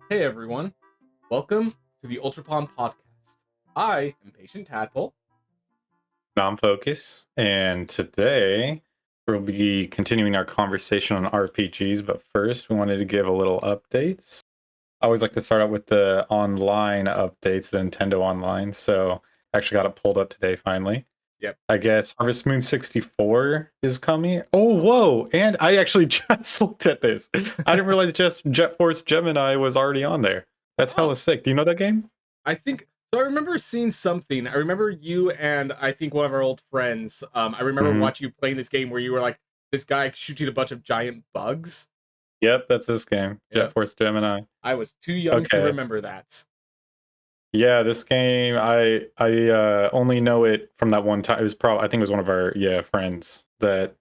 Hey everyone, welcome to the Ultrapond podcast. I am Patient Tadpole. I'm FoeCus, and today we'll be continuing our conversation on RPGs, but first we wanted to give a little updates. I always like to start out with the online updates, the Nintendo Online, so I actually got it pulled up today finally. Yep. I guess Harvest Moon 64 is coming. Oh, whoa! And I actually just looked at this. I didn't realize just Jet Force Gemini was already on there. That's hella sick. Do you know that game? I remember seeing something. I remember you and I think one of our old friends. I remember watching you playing this game where you were like, this guy shooting a bunch of giant bugs. Yep, that's this game. Yep. Jet Force Gemini. I was too young to remember that. Yeah, this game I only know it from that one time. It was I think it was one of our friends that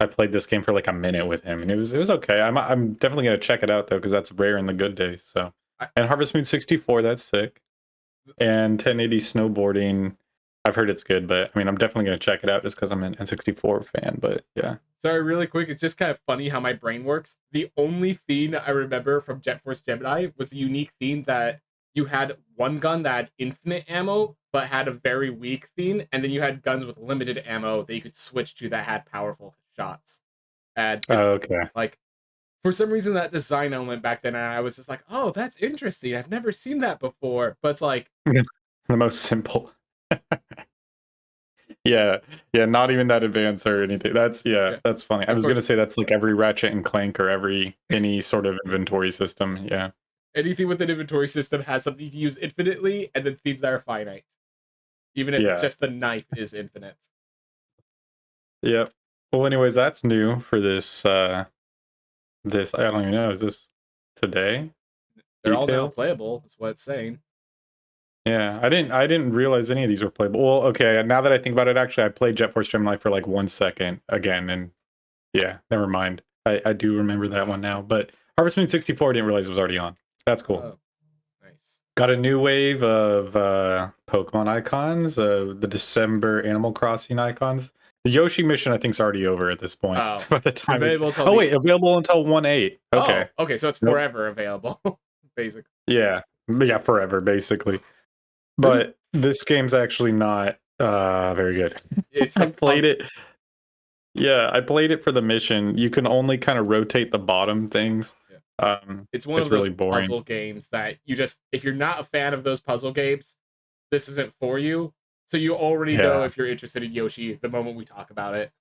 I played this game for like a minute with him, and it was okay. I'm definitely gonna check it out though because that's rare in the good days. So and Harvest Moon 64, that's sick. And 1080 snowboarding, I've heard it's good, but I mean I'm definitely gonna check it out just because I'm an N64 fan. But yeah. Sorry, really quick, it's just kind of funny how my brain works. The only thing I remember from Jet Force Gemini was the unique thing that you had one gun that had infinite ammo, but had a very weak thing, and then you had guns with limited ammo that you could switch to that had powerful shots. And okay. Like, for some reason, that design element back then, I was just like, oh, that's interesting. I've never seen that before. But it's like... the most simple. Yeah, not even that advanced or anything. That's funny. I was gonna say that's like every Ratchet and Clank or any sort of inventory system. Yeah. Anything with an inventory system has something you can use infinitely, and then things that are finite. Even if it's just the knife is infinite. Yep. Well, anyways, that's new for this. I don't even know. Is this today? They're all now playable. Is what it's saying. Yeah, I didn't realize any of these were playable. Well, okay. Now that I think about it, actually, I played Jet Force Gemini for like 1 second again, and yeah, never mind. I do remember that one now. But Harvest Moon 64, I didn't realize it was already on. That's cool. Oh, nice. Got a new wave of Pokemon icons, the December Animal Crossing icons. The Yoshi mission, I think, is already over at this point. Oh, by the time available until 1/8. Okay. Oh, okay, so it's forever available, basically. Yeah, forever, basically. But this game's actually not very good. I played it. Yeah, I played it for the mission. You can only kind of rotate the bottom things. It's one of those really boring puzzle games that if you're not a fan of those puzzle games, this isn't for you. So you already know if you're interested in Yoshi the moment we talk about it.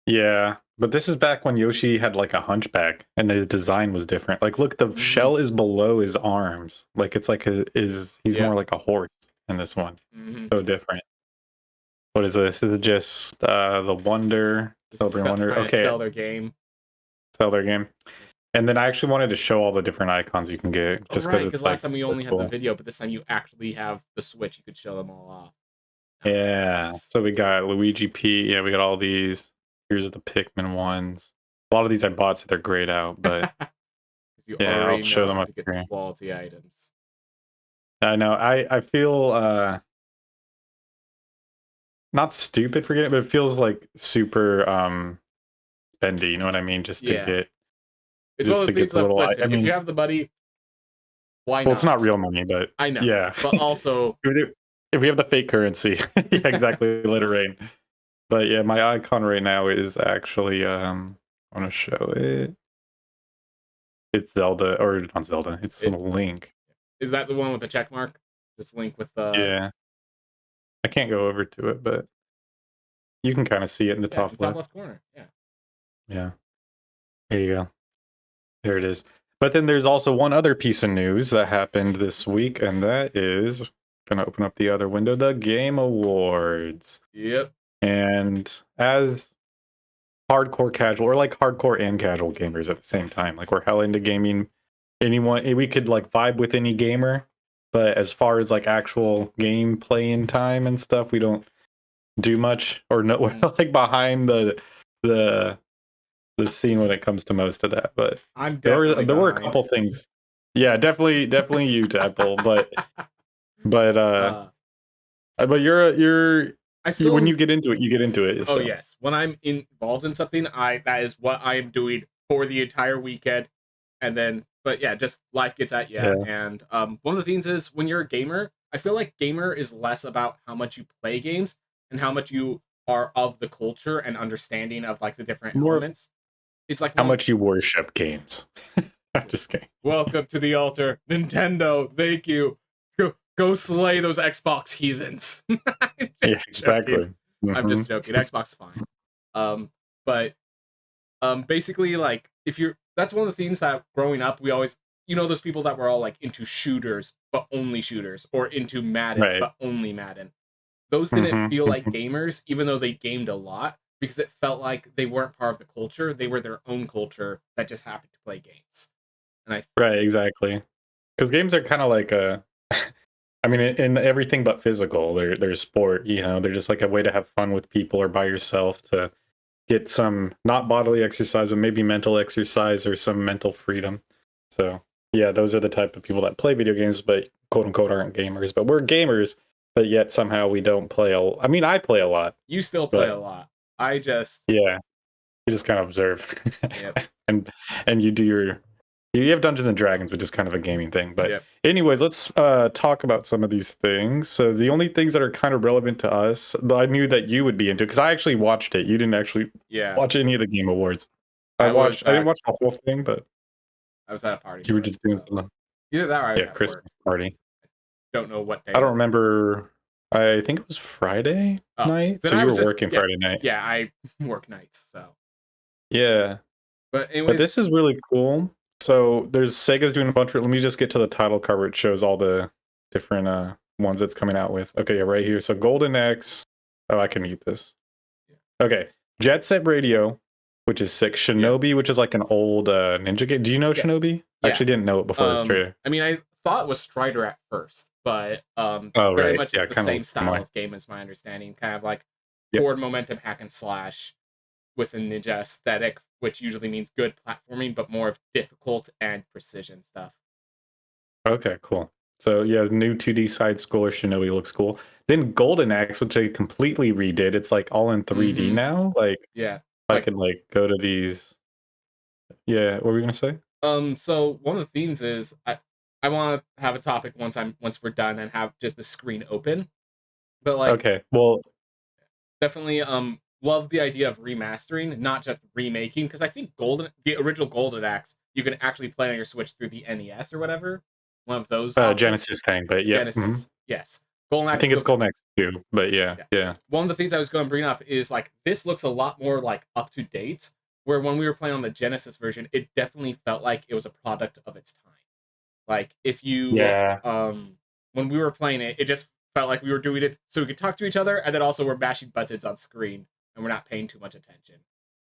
Yeah, but this is back when Yoshi had like a hunchback and the design was different. Like, look, the shell is below his arms. Like, it's like he's more like a horse in this one. So different. What is this? Is it just the Wonder? Celebrate Wonder? Okay. Sell their game. And then I actually wanted to show all the different icons you can get. Just because last time we only had the video, but this time you actually have the Switch. You could show them all off. Yeah. So we got Luigi P. Yeah, we got all these. Here's the Pikmin ones. A lot of these I bought, so they're grayed out. But I'll show them up here. Quality items. I know. I feel not stupid for getting it, but it feels like super spendy. You know what I mean? Just to get. It's one of those things. Listen, if you have the money, why not? Well, it's not real money, but I know. Yeah, but also if we have the fake currency, yeah, exactly. Let it rain. But yeah, my icon right now is actually I want to show it. It's Zelda, or not Zelda. It's Link. Is that the one with the check mark? This Link with the... Yeah. I can't go over to it, but you can kind of see it in the top left corner. Yeah. Yeah. There you go. There it is. But then there's also one other piece of news that happened this week, and that is gonna open up the other window, the Game Awards. Yep. And as hardcore casual, or like hardcore and casual gamers at the same time, like we're hell into gaming. We could like vibe with any gamer, but as far as like actual game playing time and stuff, we don't do much, or no, we're like behind the scene when it comes to most of that. But there were a couple things. Yeah, definitely you, Tadpole. but you're I When still you get into it, you get into it. Oh So yes, when I'm involved in something, I that is what I am doing for the entire weekend, and then but yeah, just life gets at you. yeah, And one of the things is when you're a gamer, I feel like gamer is less about how much you play games and how much you are of the culture and understanding of like the different more of elements. It's like how one. much you worship games. I'm just kidding. Welcome to the altar, Nintendo. Thank you. Go slay those Xbox heathens. I'm Yeah, just joking. exactly. I'm Hmm. just joking. Xbox is fine. But basically like if you're that's one of the things that growing up we always those people that were all like into shooters but only shooters or into Madden Right. but only Madden. Those didn't Hmm. feel like gamers even though they gamed a lot because it felt like they weren't part of the culture. They were their own culture that just happened to play games. And I Right, exactly. Because games are kind of like a, I mean, in everything but physical, they're sport. They're just like a way to have fun with people or by yourself to get some not bodily exercise, but maybe mental exercise or some mental freedom. So yeah, those are the type of people that play video games, but quote unquote aren't gamers. But we're gamers, but yet somehow we don't play. I mean, I play a lot, you still play a but lot. I just yeah, you just kind of observe, yep. and you do you have Dungeons and Dragons, which is kind of a gaming thing. But Yep. anyways, let's talk about some of these things. So the only things that are kind of relevant to us, that I knew that you would be into, because I actually watched it. You didn't actually Yeah. watch any of the Game Awards. I was I didn't at watch the whole thing, but a party you were for it. just doing So. something. Either that or I was Yeah, at work. Christmas party. Don't know what day I don't that. remember. I think it was Friday Oh, night. then So I you was were just working Friday night. yeah. I work nights, so. Yeah. But But anyways, this is really cool. So there's Sega's doing a bunch of. Let me just get to the title card where it shows all the different ones that's coming out with. Okay, yeah, right here. So Golden X. Oh, I can mute this. Okay, Jet Set Radio, which is sick. Shinobi, which is like an old ninja game. Do you know yeah, Shinobi? I yeah. actually didn't know it before this trailer. I mean, I thought it was Strider at first, but Oh very right, much it's yeah, the kind of same style similar. of game as my understanding. Kind of like Yep. forward momentum hack and slash with a ninja aesthetic, which usually means good platforming, but more of difficult and precision stuff. Okay, cool. So yeah, the new 2D side scroller Shinobi looks cool. Then Golden Axe, which they completely redid. It's like all in 3D now. Like Yeah, I like can like go to these. Yeah, what were we gonna say? so one of the things is I want to have a topic once we're done and have just the screen open, but like Okay, well, definitely love the idea of remastering, not just remaking, because I think the original Golden Axe you can actually play on your Switch through the NES or whatever. One of those options. Genesis thing, but yep. Genesis, yes. Golden I Axe think is it's Golden Axe too, but yeah, yeah. yeah. One of the things I was going to bring up is like this looks a lot more like up to date. Where when we were playing on the Genesis version, it definitely felt like it was a product of its time. Like if you Yeah. when we were playing it, it just felt like we were doing it so we could talk to each other, and then also we're mashing buttons on screen and we're not paying too much attention.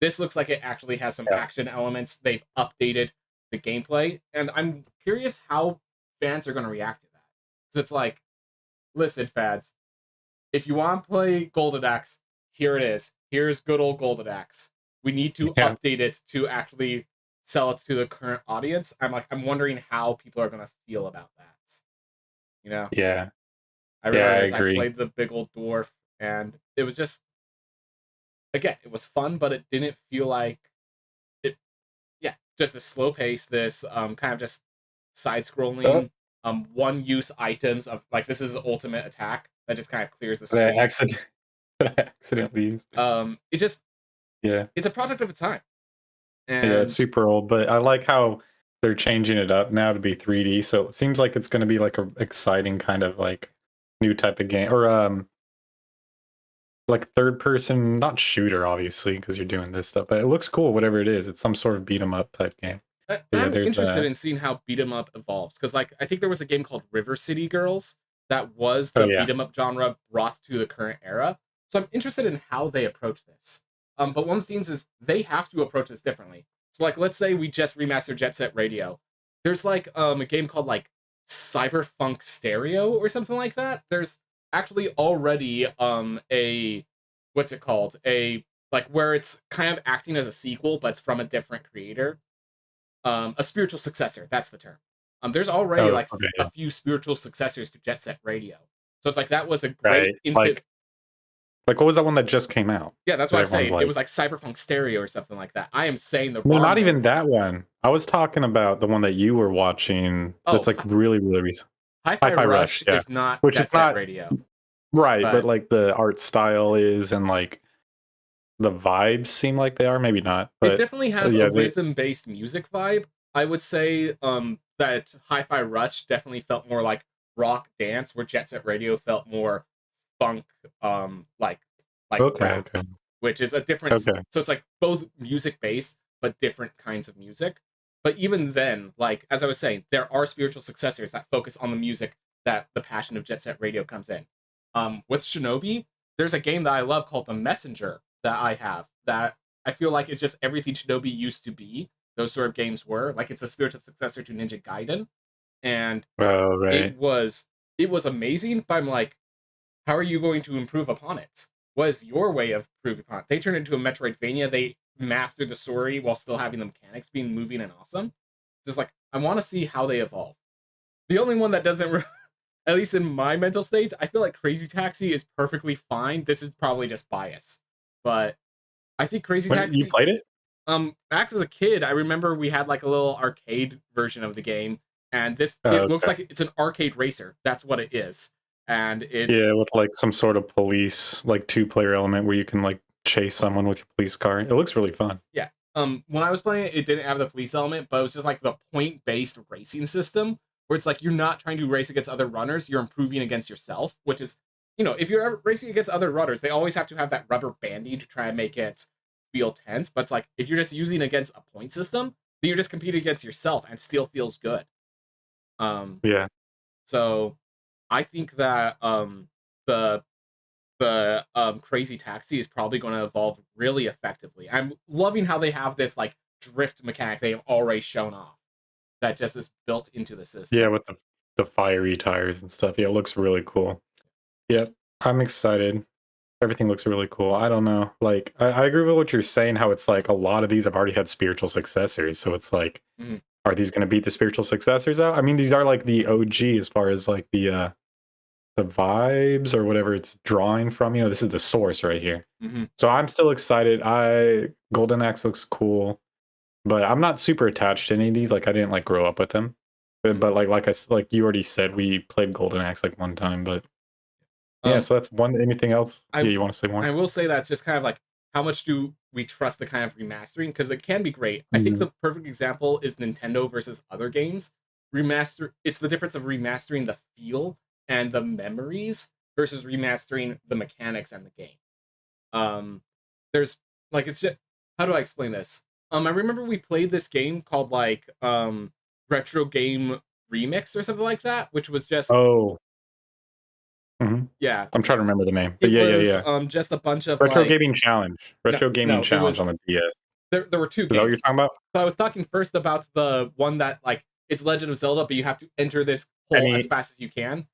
This looks like it actually has some Yeah. action elements. They've updated the gameplay, and I'm curious how fans are going to react to that. So it's like, listen, fans, if you want to play Golden Axe, here it is. Here's good old Golden Axe. We need to Yeah. update it to actually sell it to the current audience. I'm wondering how people are going to feel about that. You know, Yeah. I Yeah, I realized I agree. played the Big Old Dwarf, and it was just again, it was fun, but it didn't feel like it. Yeah, just the slow pace, this kind of just side scrolling, one use items of like this is the ultimate attack that just kind of clears the That screen. accident that I accidentally used. It just Yeah. it's a product of its time, Yeah, and it's super old, but I like how they're changing it up now to be 3D. So it seems like it's going to be like a exciting kind of like new type of game, or like third person, not shooter, obviously, because you're doing this stuff. But it looks cool, whatever it is. It's some sort of beat 'em up type game. But yeah, I'm there's interested in seeing how beat 'em up evolves because, like, I think there was a game called River City Girls that was oh the yeah, beat 'em up genre brought to the current era. So I'm interested in how they approach this. But one of the things is they have to approach this differently. So, like, let's say we just remastered Jet Set Radio. There's like a game called like Cyberfunk Stereo or something like that. There's actually already a what's it called, a like where it's kind of acting as a sequel but it's from a different creator, a spiritual successor, that's the term. There's already oh like okay, a yeah, few spiritual successors to Jet Set Radio, so it's like that was a great right. infant. Like, what was that one that just came out? Yeah, that's That what I'm everyone's saying. It like, was like Cyberpunk Stereo or something like that. I am saying the no, wrong not even name. that one. I was talking about the one that you were watching. Oh, That's like really, really recent. Hi-Fi Hi-Fi Rush Rush, yeah. is not Which is Jet Set not Radio, right, but but like the art style is, and like the vibes seem like they are. Maybe not, it but definitely has a yeah, they. rhythm-based music vibe. I would say that Hi-Fi Rush definitely felt more like rock dance, where Jet Set Radio felt more funk, like Okay, rap, okay, which is a difference. okay. So it's like both music-based, but different kinds of music. But even then, like as I was saying, there are spiritual successors that focus on the music that the passion of Jet Set Radio comes in. With Shinobi, there's a game that I love called The Messenger that I have that I feel like is just everything Shinobi used to be. Those sort of games were like it's a spiritual successor to Ninja Gaiden, and Oh, it right. was it was amazing. But I'm like, how are you going to improve upon it? What is your way of improving upon it? They turned into a Metroidvania. They mastered the story while still having the mechanics being moving and awesome. Just like I want to see how they evolve. The only one that doesn't, at least in my mental state, I feel like Crazy Taxi is perfectly fine. This is probably just bias, but I think Crazy When you Taxi. played it? Back as a kid, I remember we had like a little arcade version of the game, and this Oh, it looks okay. like it's an arcade racer. That's what it is, and it's Yeah, with like some sort of police, like two-player element where you can like chase someone with your police car. It looks really fun. yeah. When I was playing it, it didn't have the police element, but it was just like the point-based racing system where it's like you're not trying to race against other runners, you're improving against yourself, which is, if you're ever racing against other runners, they always have to have that rubber banding to try and make it feel tense. But it's like if you're just using against a point system, then you're just competing against yourself and still feels good. Um, Yeah. so I think that the Crazy Taxi is probably going to evolve really effectively. I'm loving how they have this like drift mechanic they have already shown off that just is built into the Yeah, system. with the fiery tires and stuff. Yeah, it looks really cool. Yep. I'm excited. Everything looks really cool. I don't know. Like, I agree with what you're saying, how it's like a lot of these have already had spiritual successors. So it's like, Mhm. are these going to beat the spiritual successors out? I mean, these are like the OG as far as like the vibes or whatever it's drawing from. This is the source right here. Mhm. So I'm still excited. Golden Axe looks cool, but I'm not super attached to any of these. Like, I didn't like grow up with them. But like you already said, we played Golden Axe like one time. But yeah, Um, so that's one. Anything else? Yeah, I you want to say more? I will say that's just kind of like how much do we trust the kind of remastering, because it can be great. I think Mhm. the perfect example is Nintendo versus other games. It's the difference of remastering the feel and the memories versus remastering the mechanics and the game. Um, there's like it's just how do I explain this? I remember we played this game called like Retro Game Remix or something like that, which was just Oh, mhm. yeah, I'm trying to remember the name, but it yeah, yeah, was yeah. just a bunch of Retro like Gaming Challenge. no Retro Gaming no it Challenge was on the DS. Is there were two that what you're games. talking about? So I was talking first about the one that like it's Legend of Zelda, but you have to enter this hole as Any fast as you can.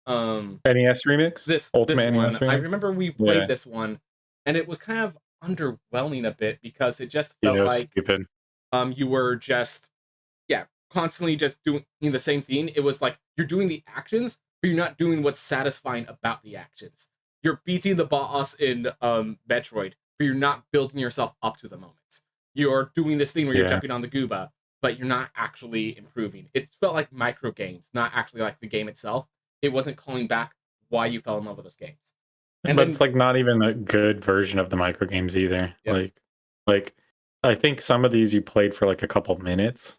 Um, NES remix? this Ultimate NES one, I remix? remember we played Yeah. this one, and it was kind of underwhelming a bit because it just Yeah, it felt was like stupid. you were just constantly just doing the same thing. It was like you're doing the actions, but you're not doing what's satisfying about the actions. You're beating the boss in Metroid, but you're not building yourself up to the moments. You're doing this thing where you're Yeah. jumping on the gooba, but you're not actually improving. It felt like micro games, not actually like the game itself. It wasn't calling back why you fell in love with those games. And But it's then like not even a good version of the micro games either. yeah, Like I think some of these you played for like a couple minutes.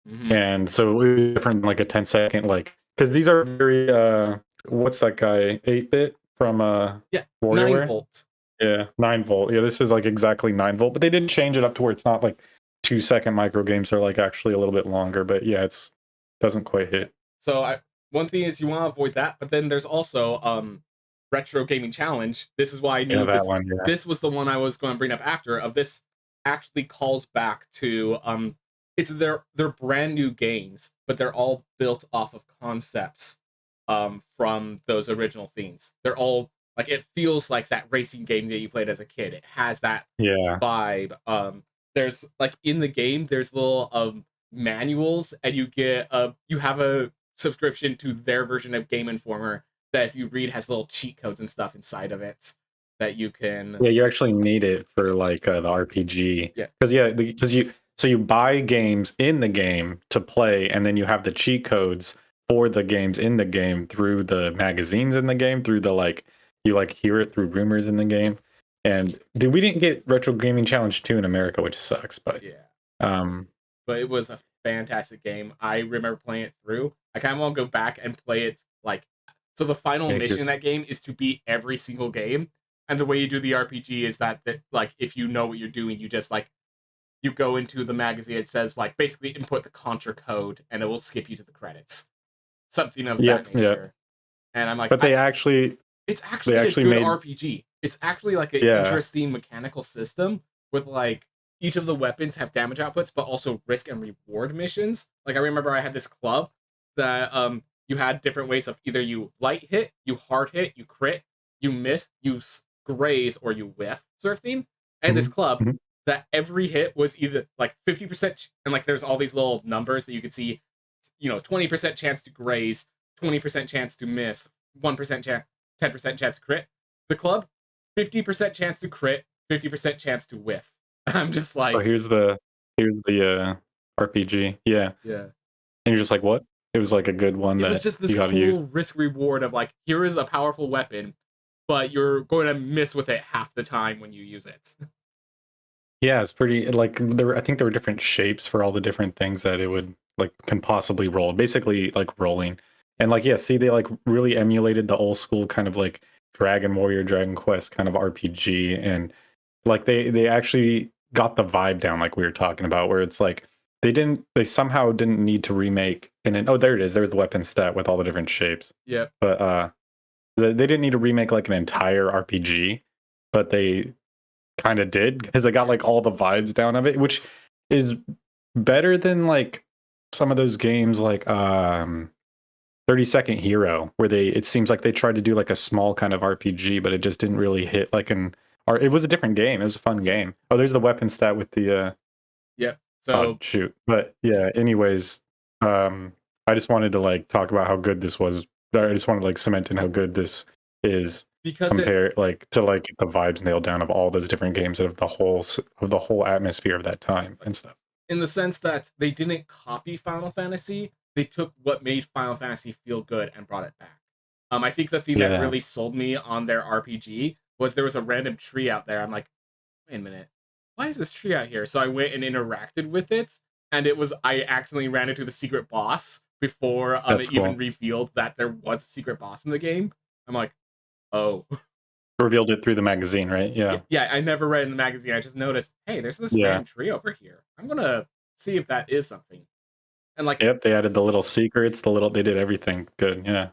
mm-hmm. And so it was different than like a 10-second, like because these are very what's that guy? 8-bit from Yeah, WarioWare? 9 volt. Yeah, 9 volt. Yeah, this is like exactly 9 volt, but they didn't change it up to where it's not like 2-second micro games. They're like actually a little bit longer, but yeah, it's doesn't quite Yeah. hit. So one thing is you want to avoid that, but then there's also retro gaming challenge. This is why I Yeah, knew that this one. Yeah, this was the one I was going to bring up after. Of this actually calls back to it's their brand new games, but they're all built off of concepts from those original themes. They're all like it feels like that racing game that you played as a kid. It has that yeah, vibe. There's like in the game, there's little manuals, and you have a subscription to their version of Game Informer that if you read has little cheat codes and stuff inside of it. that you can. Yeah, you actually need it for like the RPG. Yeah. Because you buy games in the game to play, and then you have the cheat codes for the games in the game through the magazines in the game, through the you hear it through rumors in the game. And dude, we didn't get Retro Gaming Challenge 2 in America, which sucks, but Yeah. um But it was a fantastic game. I remember playing it through. I kind of want to go back and play it so the final mission in that game is to beat every single game. And the way you do the RPG is that if you know what you're doing, you just you go into the magazine, it says basically input the Contra code and it will skip you to the credits. Something of that nature. And I'm like, but it's actually a good RPG. It's actually an interesting mechanical system with each of the weapons have damage outputs, but also risk and reward missions. I remember I had this club that you had different ways of either you light hit, you hard hit, you crit, you miss, you graze, or you whiff sort of thing. And this club that every hit was either 50%, and there's all these little numbers that you could see, 20% chance to graze, 20% chance to miss, 1% chance, 10% chance to crit. The club, 50% chance to crit, 50% chance to whiff. I'm just here's the RPG. Yeah. And you're just like, what? It was a good one. It was just this cool risk reward of here is a powerful weapon, but you're going to miss with it half the time when you use it. Yeah, it's pretty I think there were different shapes for all the different things that it would can possibly roll. Basically rolling. And see, they really emulated the old school kind of Dragon Warrior, Dragon Quest kind of RPG, and they actually got the vibe down we were talking about, where it's they somehow didn't need to remake, and then there it is, there's the weapon stat with all the different shapes. Yeah. But they didn't need to remake an entire RPG, but they kind of did, because they got all the vibes down of it, which is better than some of those games 30-Second Hero, where it seems they tried to do a small kind of RPG, but it just didn't really hit it was a different game. It was a fun game. Oh, there's the weapon stat with the yeah. So shoot. But yeah, anyways, I just wanted to talk about how good this was. I just wanted to cement in how good this is, because compare to get the vibes nailed down of all those different games of the whole atmosphere of that time and stuff. In the sense that they didn't copy Final Fantasy, they took what made Final Fantasy feel good and brought it back. I think the thing that really sold me on their RPG was there was a random tree out there. I'm like, wait a minute, why is this tree out here? So I went and interacted with it, and I accidentally ran into the secret boss before it even revealed that there was a secret boss in the game. I'm like, oh. Revealed it through the magazine, right? Yeah. Yeah, I never read in the magazine. I just noticed, hey, there's this random tree over here. I'm gonna see if that is something. And yep, they added the little secrets, they did everything good. Yeah.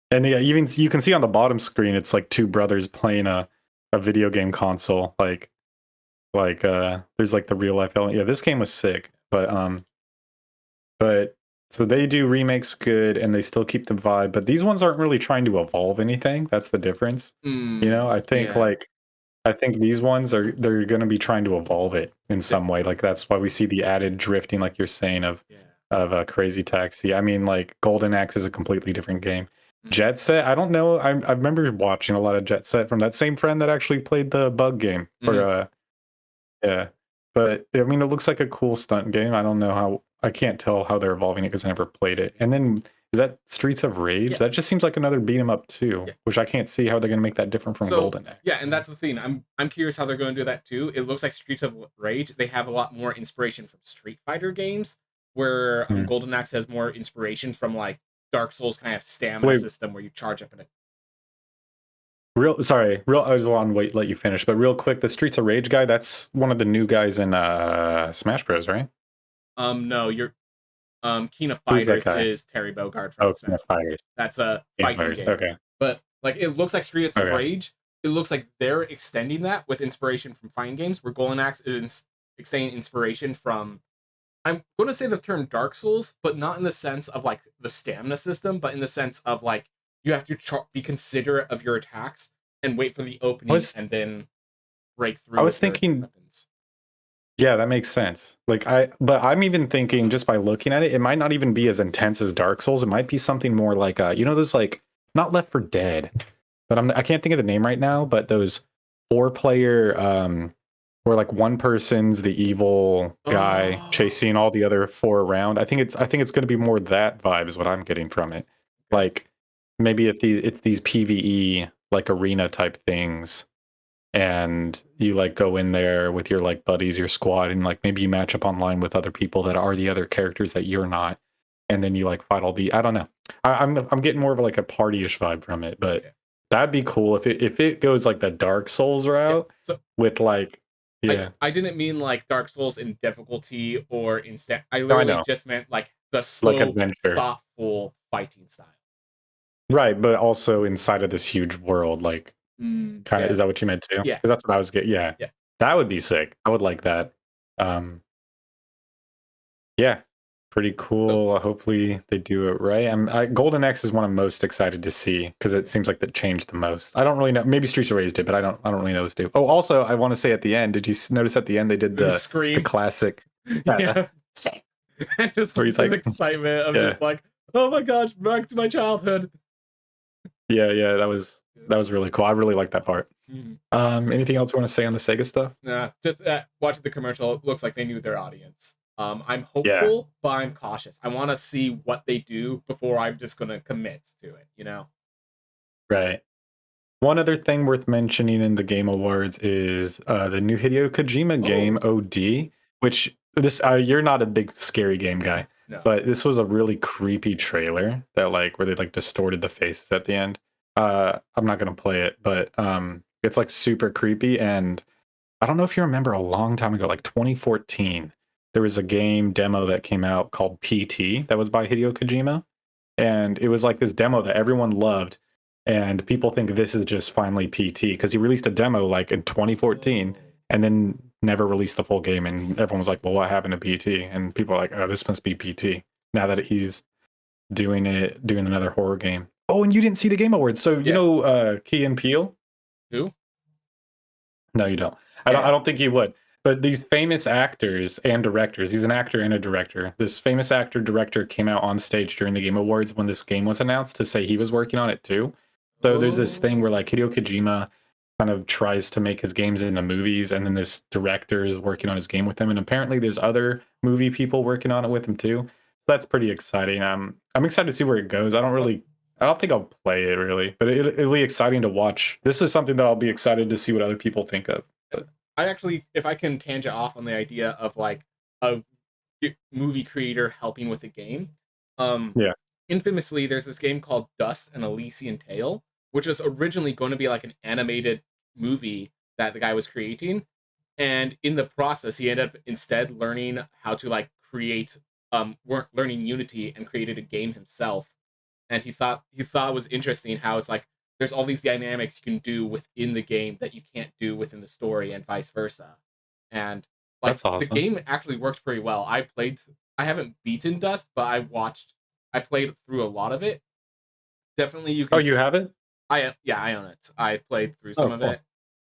And even you can see on the bottom screen, it's two brothers playing a video game console. There's the real life element. Yeah, this game was sick. But so they do remakes good, and they still keep the vibe, but these ones aren't really trying to evolve anything. That's the difference. I think I think these ones they're going to be trying to evolve it in some way. That's why we see the added drifting, like you're saying, of Crazy Taxi. I mean, Golden Axe is a completely different game. Jet Set, I don't know. I remember watching a lot of Jet Set from that same friend that actually played the Bug game. Yeah, but I mean, it looks like a cool stunt game. I don't know how. I can't tell how they're evolving it because I never played it. And then is that Streets of Rage? Yeah. That just seems like another beat 'em up too, which I can't see how they're going to make that different from Golden Axe. Yeah, and that's the thing. I'm curious how they're going to do that too. It looks like Streets of Rage. They have a lot more inspiration from Street Fighter games, where Golden Axe has more inspiration from Dark Souls kind of stamina system where you charge up in a. I was want to let you finish, but real quick, the Streets of Rage guy, that's one of the new guys in Smash Bros, right? No, you're King of Fighters is Terry Bogard from Smash Bros. That's a fighting game. Okay. But it looks like Streets of Rage. It looks like they're extending that with inspiration from fighting games, where Golden Axe is extending inspiration from, I'm going to say the term Dark Souls, but not in the sense of the stamina system, but in the sense of you have to be considerate of your attacks and wait for the opening and then break through. I was thinking weapons. Yeah, that makes sense. But I'm even thinking, just by looking at it, it might not even be as intense as Dark Souls. It might be something more those not Left 4 Dead, but I can't think of the name right now, but those 4-player where like one person's the evil guy chasing all the other 4 around. I think it's going to be more that vibe is what I'm getting from it. Like maybe it's these PvE like arena type things, and you like go in there with your like buddies, your squad, and like maybe you match up online with other people that are the other characters that you're not, and then you like fight all the, I don't know. I'm getting more of like a partyish vibe from it, but that'd be cool if it goes like the Dark Souls route with like I didn't mean like Dark Souls in difficulty or instant. I No, I literally know. just meant like the slow, Like adventure. thoughtful fighting style. Right, but also inside of this huge world, like kind of, is that what you meant too? Yeah. 'Cause that's what I was getting. Yeah. That would be sick. I would like that. Yeah, pretty cool. Hopefully they do it right. Golden Axe is one I'm most excited to see because it seems like that changed the most. I don't really know. Maybe Streets of Rage did, but I don't really know those two. Oh, also, I want to say at the end, did you notice at the end they did the scream, the classic? Yeah. And just like, this excitement of just like, oh my gosh, back to my childhood. Yeah, that was really cool. I really like that part. Anything else you want to say on the Sega stuff? Nah, just watching the commercial, it looks like they knew their audience. I'm hopeful, but I'm cautious. I want to see what they do before I'm just going to commit to it, you know? Right. One other thing worth mentioning in the Game Awards is the new Hideo Kojima game, OD, which this you're not a big scary game guy, but this was a really creepy trailer that like where they like distorted the faces at the end. I'm not gonna play it, but it's like super creepy, and I don't know if you remember a long time ago, like 2014, there was a game demo that came out called PT that was by Hideo Kojima, and it was like this demo that everyone loved. And people think this is just finally PT because he released a demo like in 2014 and then never released the full game. And everyone was like, well, what happened to PT? And people are like, oh, this must be PT now that he's doing another horror game. Oh, and you didn't see the Game Awards. So, you know, Key and Peele? Who? No, you don't. I don't think you would. But these famous actors and directors, he's an actor and a director. This famous actor director came out on stage during the Game Awards when this game was announced to say he was working on it too. So there's this thing where like Hideo Kojima kind of tries to make his games into movies, and then this director is working on his game with him, and apparently there's other movie people working on it with him too. So that's pretty exciting. I'm excited to see where it goes. I don't think I'll play it really, but it'll be exciting to watch. This is something that I'll be excited to see what other people think of. But I actually, if I can tangent off on the idea of like a movie creator helping with a game, infamously, there's this game called Dust: An Elysian Tale, which was originally going to be like an animated movie that the guy was creating, and in the process, he ended up instead learning how to like create, learning Unity and created a game himself. And he thought it was interesting how it's like there's all these dynamics you can do within the game that you can't do within the story, and vice versa. And like that's awesome. The game actually worked pretty well. I haven't beaten Dust, but I played through a lot of it. Definitely, you can. Oh, you have it? I own it. I've played through some of it. It's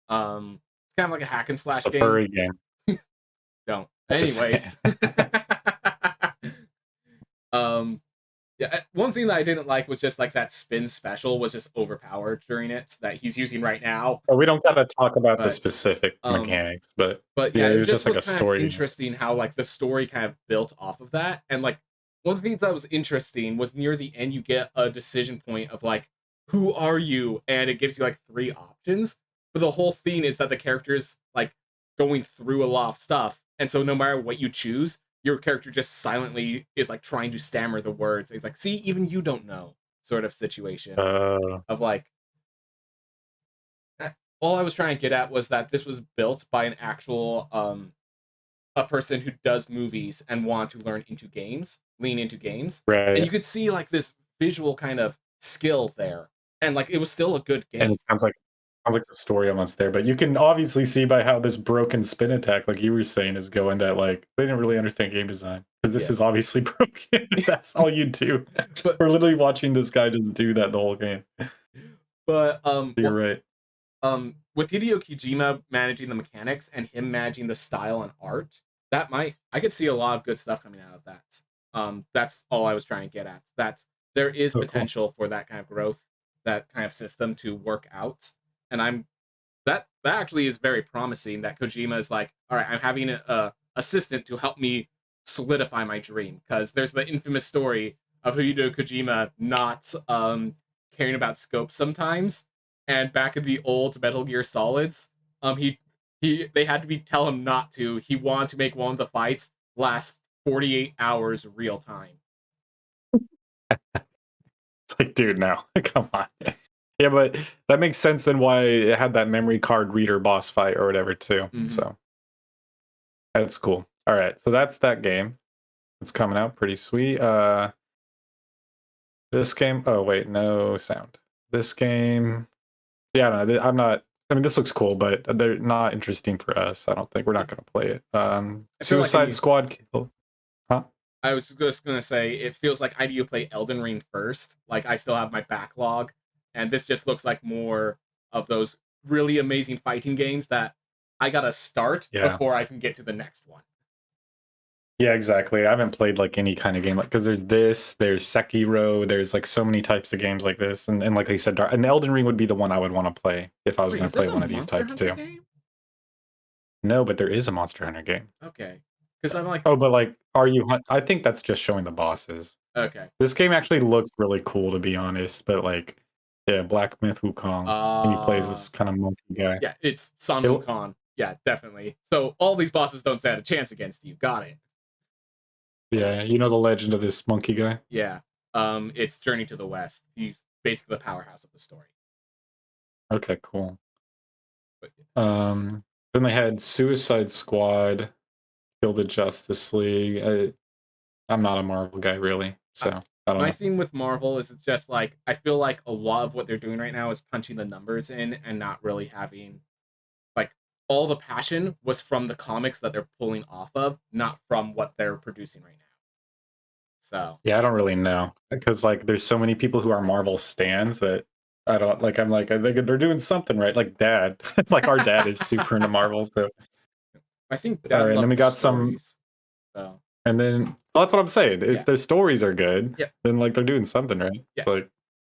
kind of like a hack and slash game. Furry game. Don't. Anyways. Yeah, one thing that I didn't like was just like that spin special was just overpowered during it that he's using right now. Oh, we don't gotta talk about the specific mechanics, but yeah, it just was like a story. Interesting how like the story kind of built off of that, and like one of the things that was interesting was near the end you get a decision point of like, who are you, and it gives you like 3 options, but the whole thing is that the character's like going through a lot of stuff, and so no matter what you choose, your character just silently is like trying to stammer the words. He's like, see, even you don't know, sort of situation of like. All I was trying to get at was that this was built by an actual a person who does movies and want to learn into games, lean into games, right? And you could see like this visual kind of skill there, and like it was still a good game. And it sounds like the story almost there, but you can obviously see by how this broken spin attack, like you were saying, is going that like they didn't really understand game design because this is obviously broken. That's all you do. But we're literally watching this guy just do that the whole game. But you're right. With Hideo Kojima managing the mechanics and him managing the style and art, I could see a lot of good stuff coming out of that. That's all I was trying to get at. That there is potential for that kind of growth, that kind of system to work out. And I'm that actually is very promising. That Kojima is like, all right, I'm having a assistant to help me solidify my dream, because there's the infamous story of Hideo Kojima not caring about scope sometimes, and back in the old Metal Gear Solids, he they had to be tell him not to. He wanted to make one of the fights last 48 hours real time. It's like, dude, no, come on. Yeah, but that makes sense then why it had that memory card reader boss fight or whatever too. So that's cool. All right, so that's that game. It's coming out pretty sweet. This game. Oh wait, no sound. This game. Yeah, no, I'm not. I mean, this looks cool, but they're not interesting for us. I don't think we're not going to play it. Suicide Squad Kill. Huh? I was just gonna say, it feels like I need to play Elden Ring first. Like, I still have my backlog, and this just looks like more of those really amazing fighting games that I gotta start before I can get to the next one. Yeah, exactly. I haven't played like any kind of game like, because there's Sekiro, there's like so many types of games like this, and like I said, an Elden Ring would be the one I would want to play if I was going to play one of these types too. Game? No, but there is a Monster Hunter game. Okay, because I'm like, oh, but like, are you? I think that's just showing the bosses. Okay. This game actually looks really cool, to be honest, but like, yeah, Black Myth Wukong, and he plays this kind of monkey guy. Yeah, it's Sun Wukong. Yeah, definitely. So all these bosses don't stand a chance against you. Got it. Yeah, you know the legend of this monkey guy? Yeah. It's Journey to the West. He's basically the powerhouse of the story. Okay, cool. But, then they had Suicide Squad, Kill the Justice League. I'm not a Marvel guy, really, so I don't know. My thing with Marvel is it's just like, I feel like a lot of what they're doing right now is punching the numbers in and not really having, like, all the passion was from the comics that they're pulling off of, not from what they're producing right now. So yeah, I don't really know, because like there's so many people who are Marvel stans that I don't like. I'm like, I think they're doing something right. Like Dad, like our dad is super into Marvel, so I think. All right, and then we got stories, so. And then that's what I'm saying. If their stories are good, then like they're doing something right. Yeah. Like,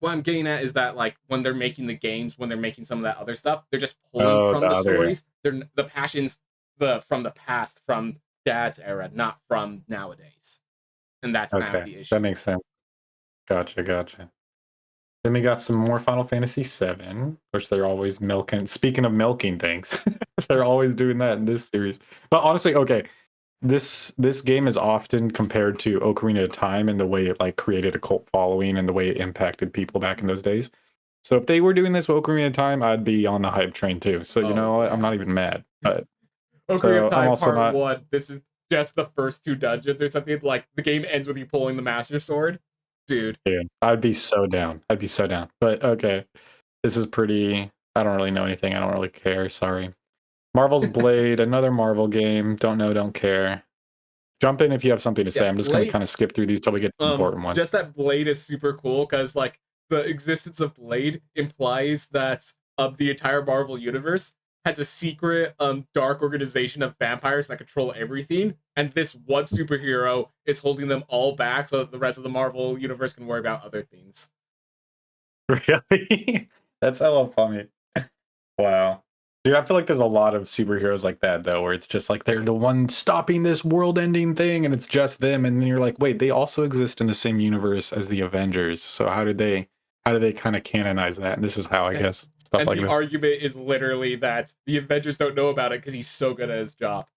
what I'm getting at is that, like, when they're making the games, when they're making some of that other stuff, they're just pulling from the stories. They're the passions from the past, from Dad's era, not from nowadays. And that's kind of the issue. That makes sense. Gotcha. Then we got some more Final Fantasy VII, which they're always milking. Speaking of milking things, they're always doing that in this series. But honestly, this game is often compared to Ocarina of Time in the way it like created a cult following and the way it impacted people back in those days. So if they were doing this with Ocarina of Time, I'd be on the hype train too. So you know what? I'm not even mad. But Ocarina of Time Part 1, this is just the first 2 dungeons or something. Like, the game ends with you pulling the Master Sword. Dude, I'd be so down. But okay, this is pretty. I don't really know anything. I don't really care. Sorry. Marvel's Blade, another Marvel game. Don't know, don't care. Jump in if you have something to say. I'm just going to kind of skip through these till we get to the important ones. Just that Blade is super cool because, like, the existence of Blade implies that the entire Marvel universe has a secret dark organization of vampires that control everything, and this one superhero is holding them all back so that the rest of the Marvel universe can worry about other things. Really? That's hella funny. Wow. Dude, I feel like there's a lot of superheroes like that though, where it's just like they're the one stopping this world-ending thing, and it's just them, and then you're like, wait, they also exist in the same universe as the Avengers. So how did they kind of canonize that? And this is how, I guess. And the argument is literally that the Avengers don't know about it because he's so good at his job.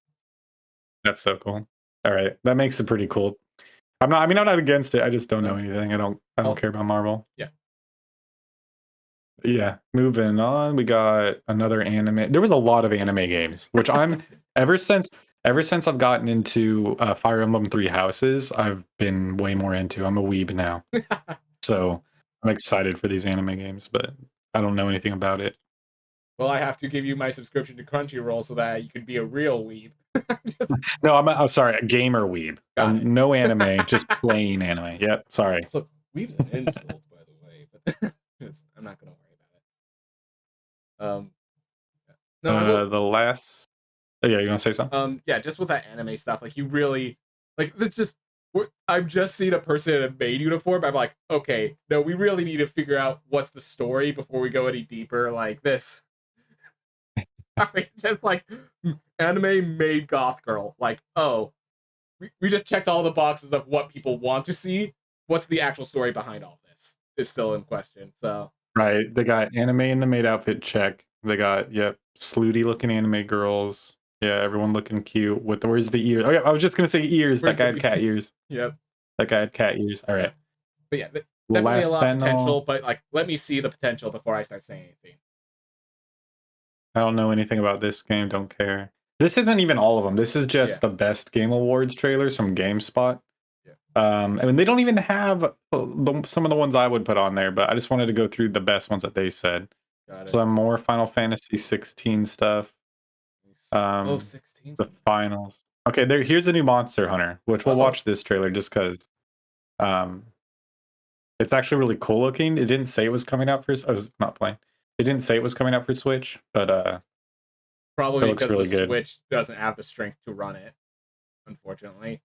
That's so cool. All right, that makes it pretty cool. I'm not against it. I just don't know anything. I don't care about Marvel. Yeah. Moving on, we got another anime. There was a lot of anime games, which I'm ever since I've gotten into Fire Emblem 3 Houses, I've been way more into. I'm a weeb now, so I'm excited for these anime games, but I don't know anything about it. Well, I have to give you my subscription to Crunchyroll so that you can be a real weeb. No, I'm sorry, a gamer weeb. No anime, just plain anime. Yep, sorry. So weeb's an insult, by the way, but I'm not gonna worry about it. No, the last. Oh, yeah, you want to say something? Yeah, just with that anime stuff, like, you really like. It's just I've just seen a person in a maid uniform. I'm like, okay, no, we really need to figure out what's the story before we go any deeper like this. Sorry, just like anime made goth girl. Like, oh, we just checked all the boxes of what people want to see. What's the actual story behind all this is still in question. So Right. They got anime in the maid outfit check. They got, yep, slutty looking anime girls. Yeah, everyone looking cute. With where's the ears? Oh yeah, I was just gonna say ears. where's That guy the had cat ears. yep. That guy had cat ears. All Yeah. right. But yeah, The definitely a last lot of potential. Sentinel. But like, let me see the potential before I start saying anything. I don't know anything about this game. Don't care. This isn't even all of them. This is just Yeah. the best Game Awards trailers from GameSpot. Yeah. I mean, they don't even have some of the ones I would put on there, but I just wanted to go through the best ones that they said. Got it. Some more Final Fantasy 16 stuff. Oh, 16. The finals. Okay, here's a new Monster Hunter, which we'll watch this trailer just because it's actually really cool looking. It didn't say it was coming out for I was not playing. It didn't say it was coming out for Switch, but probably it looks because really the good. Switch doesn't have the strength to run it, unfortunately.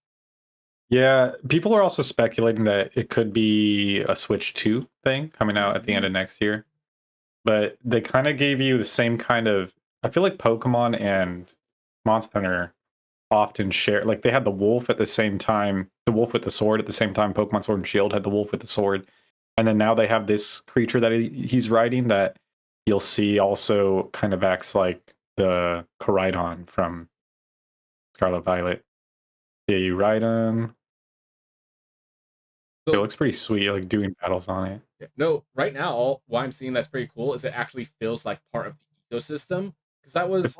Yeah, people are also speculating that it could be a Switch 2 thing coming out at the end of next year. But they kind of gave you the same kind of. I feel like Pokemon and Monster Hunter often share. Like they had the wolf at the same time, the wolf with the sword at the same time. Pokemon Sword and Shield had the wolf with the sword, and then now they have this creature that he's riding that you'll see also kind of acts like the Koraidon from Scarlet Violet. Yeah, you ride him. So, it looks pretty sweet, like doing battles on it. Yeah, no, right now, why I'm seeing that's pretty cool is it actually feels like part of the ecosystem. Because that was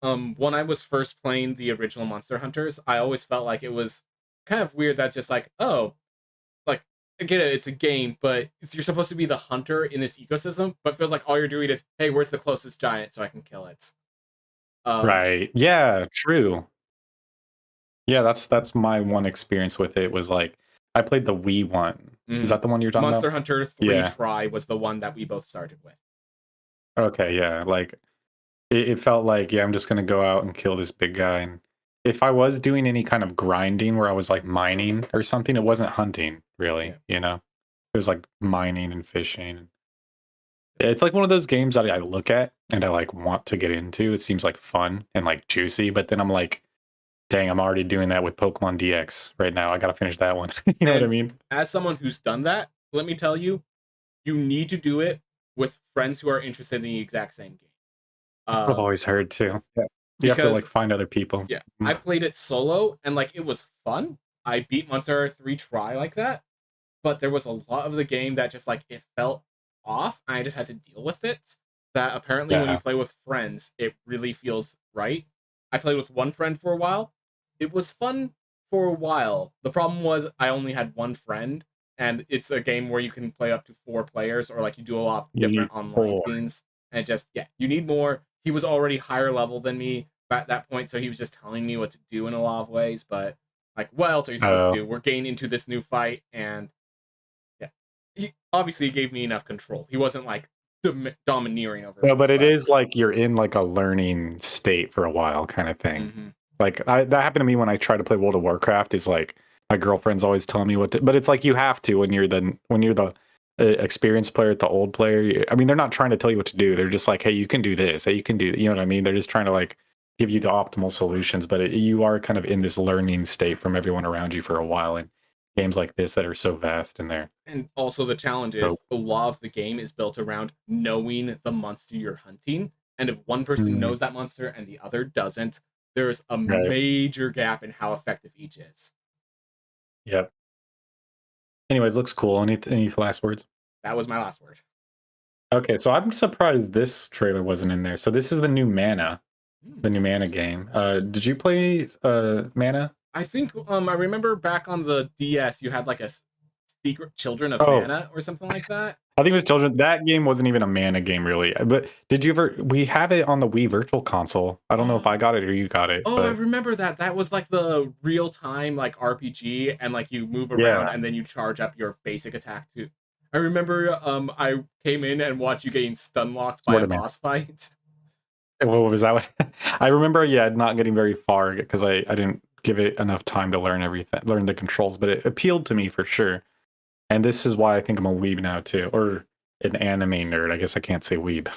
when I was first playing the original Monster Hunters, I always felt like it was kind of weird that's just like, oh, like I get it, it's a game, but you're supposed to be the hunter in this ecosystem, but it feels like all you're doing is, hey, where's the closest giant so I can kill it? Right. Yeah, true. Yeah, that's my one experience with it was like I played the Wii one. Is that the one you're talking Monster about? Hunter 3 Yeah. Try was the one that we both started with. Okay, yeah. Like it felt like, yeah, I'm just gonna go out and kill this big guy. And if I was doing any kind of grinding where I was like mining or something, it wasn't hunting really, you know? It was like mining and fishing. It's like one of those games that I look at and I like want to get into. It seems like fun and like juicy, but then I'm like, dang, I'm already doing that with Pokemon DX right now. I gotta finish that one. You know what I mean? As someone who's done that, let me tell you, you need to do it with friends who are interested in the exact same game. I've always heard too. Yeah. You have to like find other people. Yeah, I played it solo and like it was fun. I beat Monster Hunter 3 Try like that, but there was a lot of the game that just like it felt off. I just had to deal with it. That apparently when you play with friends, it really feels right. I played with one friend for a while. It was fun for a while. The problem was I only had one friend, and it's a game where you can play up to 4 players, or like you do a lot of different online things. And just you need more. He was already higher level than me at that point, so he was just telling me what to do in a lot of ways. But like, what else are you supposed to do? We're getting into this new fight, and he obviously gave me enough control. He wasn't like domineering over me. No, but it is like you're in like a learning state for a while kind of thing. Mm-hmm. Like that happened to me when I tried to play World of Warcraft. Is like my girlfriend's always telling me what to, but it's like you have to when you're the experienced player at the old player. I mean, they're not trying to tell you what to do. They're just like, hey, you can do this. Hey, you can do, you know what I mean? They're just trying to like give you the optimal solutions, but you are kind of in this learning state from everyone around you for a while. And games like this that are so vast in there. And also the challenge is a lot of the game is built around knowing the monster you're hunting. And if one person knows that monster and the other doesn't, there's a major gap in how effective each is. Yep. Anyways, looks cool. Any last words? That was my last word. Okay, so I'm surprised this trailer wasn't in there. So this is the new Mana, the new Mana game. Did you play Mana? I think I remember back on the DS you had like a Secret Children of Mana or something like that. I think it was Children. That game wasn't even a Mana game really. But did you ever? We have it on the Wii Virtual Console. I don't know if I got it or you got it. Oh, I remember that. That was like the real time like RPG, and like you move around and then you charge up your basic attack too. I remember I came in and watched you getting stun locked by a boss fight. What was that? I remember, not getting very far because I didn't give it enough time to learn the controls, but it appealed to me for sure. And this is why I think I'm a weeb now too, or an anime nerd. I guess I can't say weeb.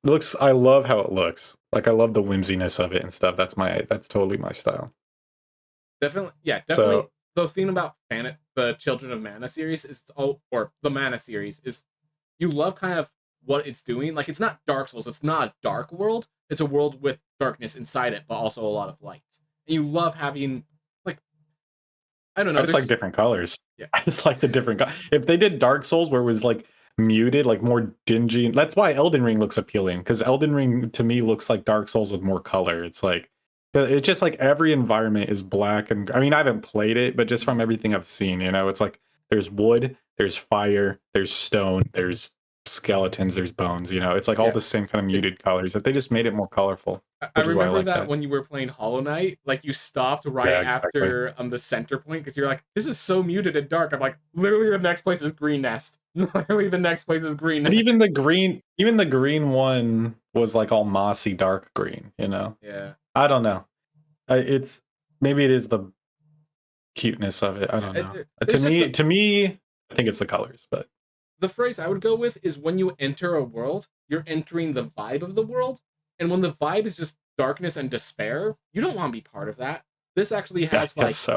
Looks. I love how it looks. Like I love the whimsiness of it and stuff. That's totally my style. Definitely, yeah, definitely. So The thing about the Children of Mana series is or the Mana series is you love kind of what it's doing. Like it's not Dark Souls, it's not a dark world. It's a world with darkness inside it, but also a lot of light. And you love having like I don't I know. just like There's different colors. yeah, I just like the different. If they did Dark Souls where it was like muted, like more dingy, that's why Elden Ring looks appealing. Because Elden Ring to me looks like Dark Souls with more color. It's like it's just like every environment is black and I mean I haven't played it, but just from everything I've seen, it's like there's wood, there's fire, there's stone, there's skeletons, there's bones. It's like all yeah. the same kind of It's muted colors. If they just made it more colorful, I which is why I remember like that that. when you were playing Hollow Knight, like you stopped right Yeah, exactly. after the center point because you're like, this is so muted and dark. I'm like, literally the next place is Green Nest. Literally the next place is Green But Nest. even the green one was like all mossy, dark green. Yeah. I don't know. It's maybe it is the cuteness of it. I Yeah. don't know. To There's just me, I think it's the colors. But the phrase I would go with is when you enter a world, you're entering the vibe of the world. And when the vibe is just darkness and despair, you don't want to be part of that. This actually yeah, I has guess like so.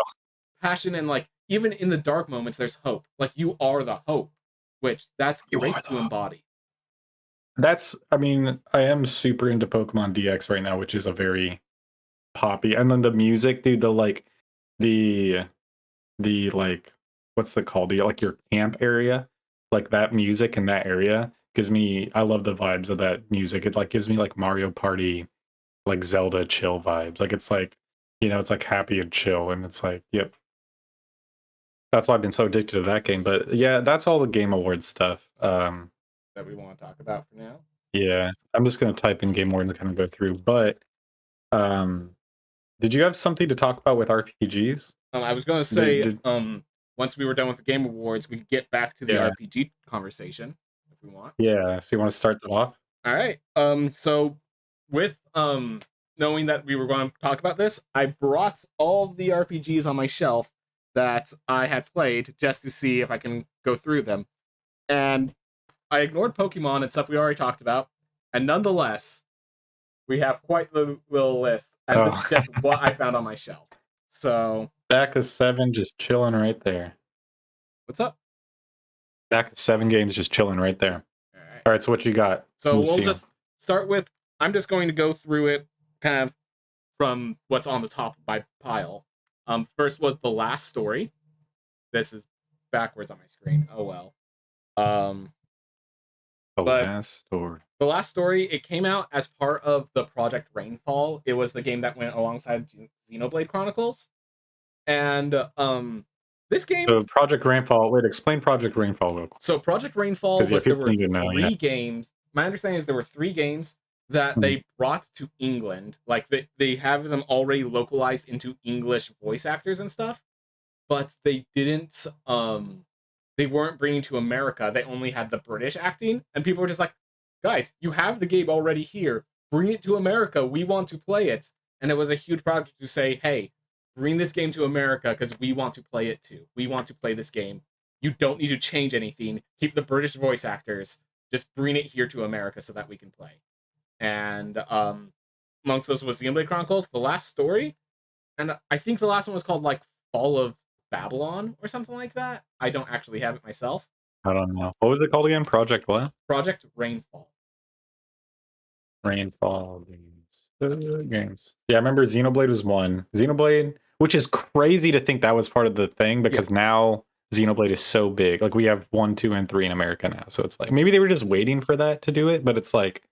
passion and like even in the dark moments, there's hope. Like you are the hope, which that's You great are to the. embody. I mean, I am super into Pokemon DX right now, which is a very poppy. And then the music, dude, the like what's the called? Like your camp area, like that music in that area gives me. I love the vibes of that music. It like gives me like Mario Party, like Zelda chill vibes. Like it's like it's like happy and chill, and it's like yep. That's why I've been so addicted to that game. But yeah, that's all the Game Awards stuff. That we want to talk about for now. Yeah, I'm just gonna type in Game Awards and kind of go through. But um, did you have something to talk about with RPGs? I was going to Did, say, did once we were done with the Game Awards, we could get back to the yeah RPG conversation if we want. yeah? So you want to start that off? All right. So with knowing that we were going to talk about this, I brought all the RPGs on my shelf that I had played just to see if I can go through them. And I ignored Pokemon and stuff we already talked about. And nonetheless, we have quite the little list. And this is Oh, just what I found on my shelf. So, back of 7 just chilling right there. what's up? Back of 7 games just chilling right there. All right. All right, so what you got? So Let me we'll see 'em. just start with. I'm just going to go through it kind of from what's on the top of my pile. First was The Last Story. This is backwards on my screen. Oh well. The But Last Story. The Last Story, it came out as part of the Project Rainfall. It was the game that went alongside Xenoblade Chronicles. And this game. So Project Rainfall. Wait, explain Project Rainfall real quick. So Project Rainfall Because yeah, was there people were need to know. Yeah. three games. My understanding is there were three games that they brought to England. Like they have them already localized into English voice actors and stuff, but they didn't they weren't bringing to America. They only had the British acting, and people were just like, "Guys, you have the game already here. Bring it to America. We want to play it." And it was a huge project to say, "Hey, bring this game to America because we want to play it too. We want to play this game. You don't need to change anything. Keep the British voice actors. Just bring it here to America so that we can play." And amongst those was Xenoblade Chronicles, The Last Story, and I think the last one was called like Fall of Babylon or something like that. I don't actually have it myself. I don't know. What was it called again? Project what? Project Rainfall. Rainfall games. Yeah, I remember Xenoblade was one. Xenoblade, which is crazy to think that was part of the thing because now Xenoblade is so big. Like we have 1, 2, and 3 in America now. So it's like maybe they were just waiting for that to do it, but it's like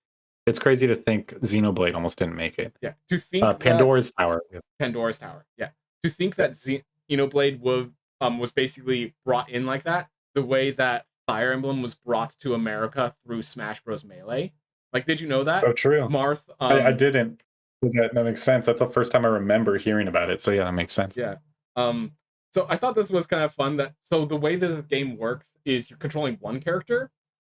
it's crazy to think Xenoblade almost didn't make it. Yeah. To think Pandora's Tower. Pandora's Tower. Yeah. To think that Xenoblade was basically brought in like that, the way that Fire Emblem was brought to America through Smash Bros. Melee. Like, did you know that? Oh, true. Marth. I didn't. That makes sense. That's the first time I remember hearing about it. So yeah, that makes sense. Yeah. So I thought this was kind of fun. So the way this game works is you're controlling one character,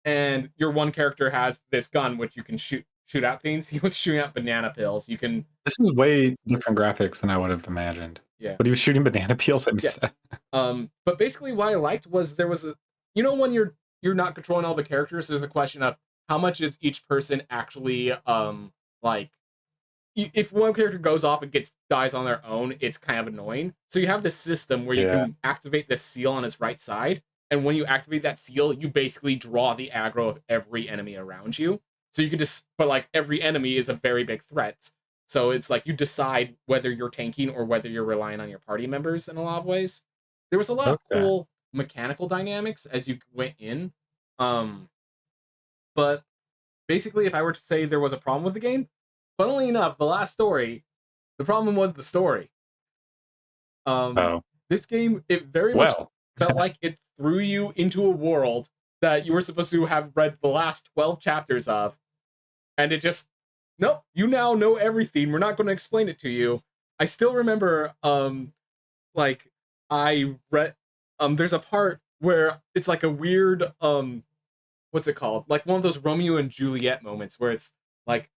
and your one character has this gun which you can shoot out things. He was shooting out banana pills. You can. This is way different graphics than I would have imagined. Yeah. But he was shooting banana peels. I missed that. But basically, what I liked was there was when you're not controlling all the characters, there's a question of how much is each person actually like if one character goes off and dies on their own, it's kind of annoying. So you have this system where you Yeah. can activate the seal on his right side, and when you activate that seal, you basically draw the aggro of every enemy around you. So you can just, but like every enemy is a very big threat. So it's like you decide whether you're tanking or whether you're relying on your party members in a lot of ways. There was a lot of cool mechanical dynamics as you went in. But basically, if I were to say there was a problem with the game, funnily enough, the last story, the problem was the story. This game, it very much felt like it threw you into a world that you were supposed to have read the last 12 chapters of, and it just, nope, you now know everything. We're not going to explain it to you. I still remember, like, I read, there's a part where it's like a weird, what's it called? Like one of those Romeo and Juliet moments where it's like,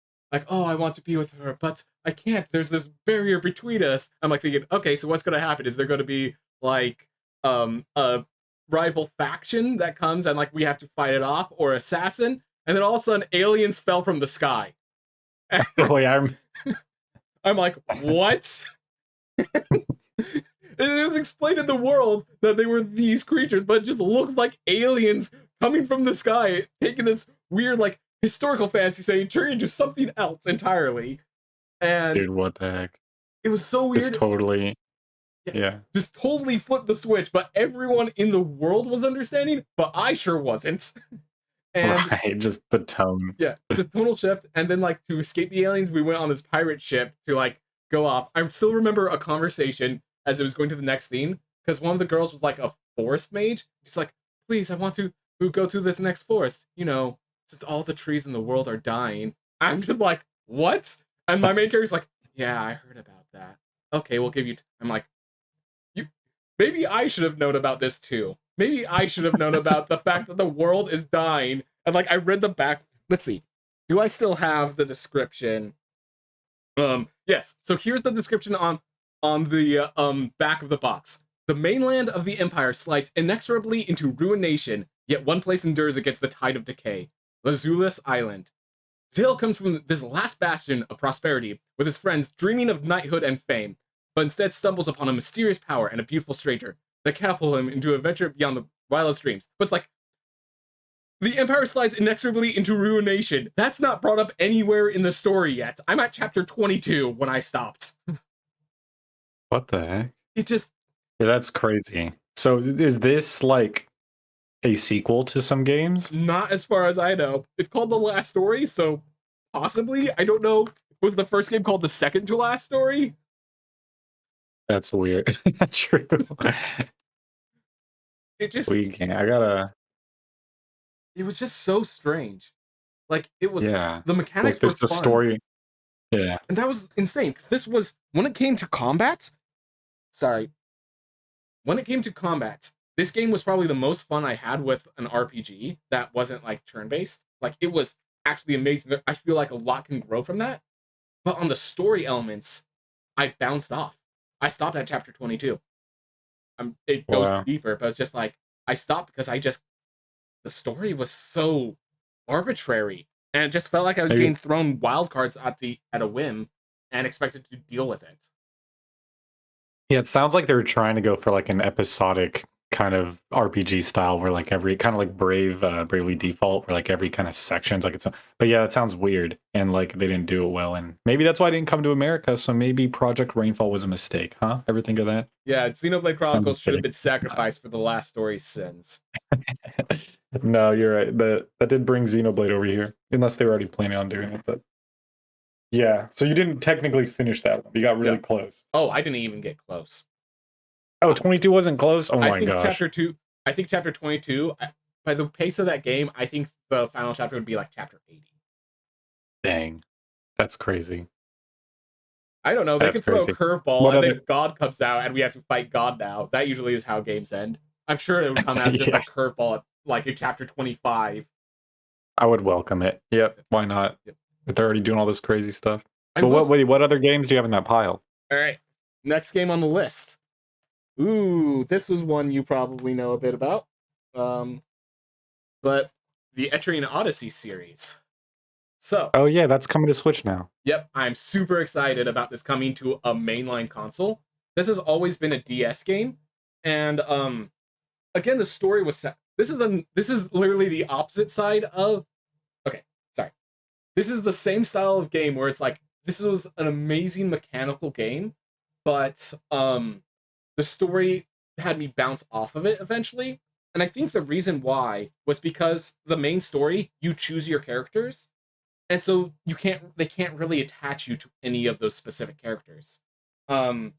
oh, I want to be with her, but I can't. There's this barrier between us. I'm like thinking, okay, so what's going to happen? Is there going to be like a rival faction that comes and like we have to fight it off, or assassin? And then all of a sudden, aliens fell from the sky. Oh, yeah. I'm like, what? It was explained in the world that they were these creatures, but it just looked like aliens coming from the sky, taking this weird, like, historical fantasy saying, turn into something else entirely. And dude, what the heck? It was so weird. Just totally, yeah. Just totally flipped the switch, but everyone in the world was understanding, but I sure wasn't. And right, just the tone. Yeah, just tonal shift. And then, like, to escape the aliens, we went on this pirate ship to, like, go off. I still remember a conversation as it was going to the next scene, because one of the girls was, like, a forest mage. She's like, please, I want to go to this next forest, you know, since all the trees in the world are dying. I'm just like, what? And my main character's like, yeah, I heard about that. Okay, we'll give you... I'm like, maybe I should have known about this too. Maybe I should have known about the fact that the world is dying. And like, I read the back. Let's see. Do I still have the description? Yes. So here's the description on the back of the box. The mainland of the Empire slides inexorably into ruination, yet one place endures against the tide of decay. Lazulus Island. Zale comes from this last bastion of prosperity with his friends dreaming of knighthood and fame, but instead stumbles upon a mysterious power and a beautiful stranger that catapult him into a venture beyond the wildest dreams. But it's like, the Empire slides inexorably into ruination. That's not brought up anywhere in the story yet. I'm at chapter 22 when I stopped. What the heck? It just... Yeah, that's crazy. So is this like a sequel to some games? Not as far as I know. It's called The Last Story, so possibly. I don't know. Was the first game called The Second to Last Story? That's weird. True. It just... We can't. I gotta... It was just so strange. Like, it was... Yeah. The mechanics were fun. The story... Yeah. And that was insane, because this was... When it came to combat... Sorry. When it came to combat, this game was probably the most fun I had with an RPG that wasn't, like, turn-based. Like, it was actually amazing. I feel like a lot can grow from that. But on the story elements, I bounced off. I stopped at chapter 22. It goes deeper, but it's just like, I stopped because the story was so arbitrary. And it just felt like I was getting thrown wild cards at a whim and expected to deal with it. Yeah, it sounds like they were trying to go for like an episodic kind of RPG style where like every kind of like Bravely Default, where like every kind of section's like it's but yeah, that sounds weird, and like they didn't do it well, and maybe that's why I didn't come to America. So maybe Project Rainfall was a mistake, huh? Ever think of that? Yeah, Xenoblade Chronicles should have been sacrificed for the Last Story's sins. No, you're right. That did bring Xenoblade over here, unless they were already planning on doing it. But yeah, so you didn't technically finish that one. You got really close. Oh, I didn't even get close. Oh, 22 wasn't close? Oh my gosh. I think chapter 22, by the pace of that game, I think the final chapter would be like chapter 80. Dang. That's crazy. I don't know. They could throw a curveball and then God comes out and we have to fight God now. That usually is how games end. I'm sure it would come as just a curveball like in chapter 25. I would welcome it. Yep. Why not? Yep. If they're already doing all this crazy stuff. But what other games do you have in that pile? All right. Next game on the list. Ooh, this was one you probably know a bit about. But the Etrian Odyssey series. So, Oh yeah, that's coming to Switch now. yep, I'm super excited about this coming to a mainline console. This has always been a DS game, and again, the story was set. This is literally the opposite side of. Okay, sorry. This is the same style of game where it's like this was an amazing mechanical game, but the story had me bounce off of it eventually. And I think the reason why was because the main story, you choose your characters, and so they can't really attach you to any of those specific characters. Um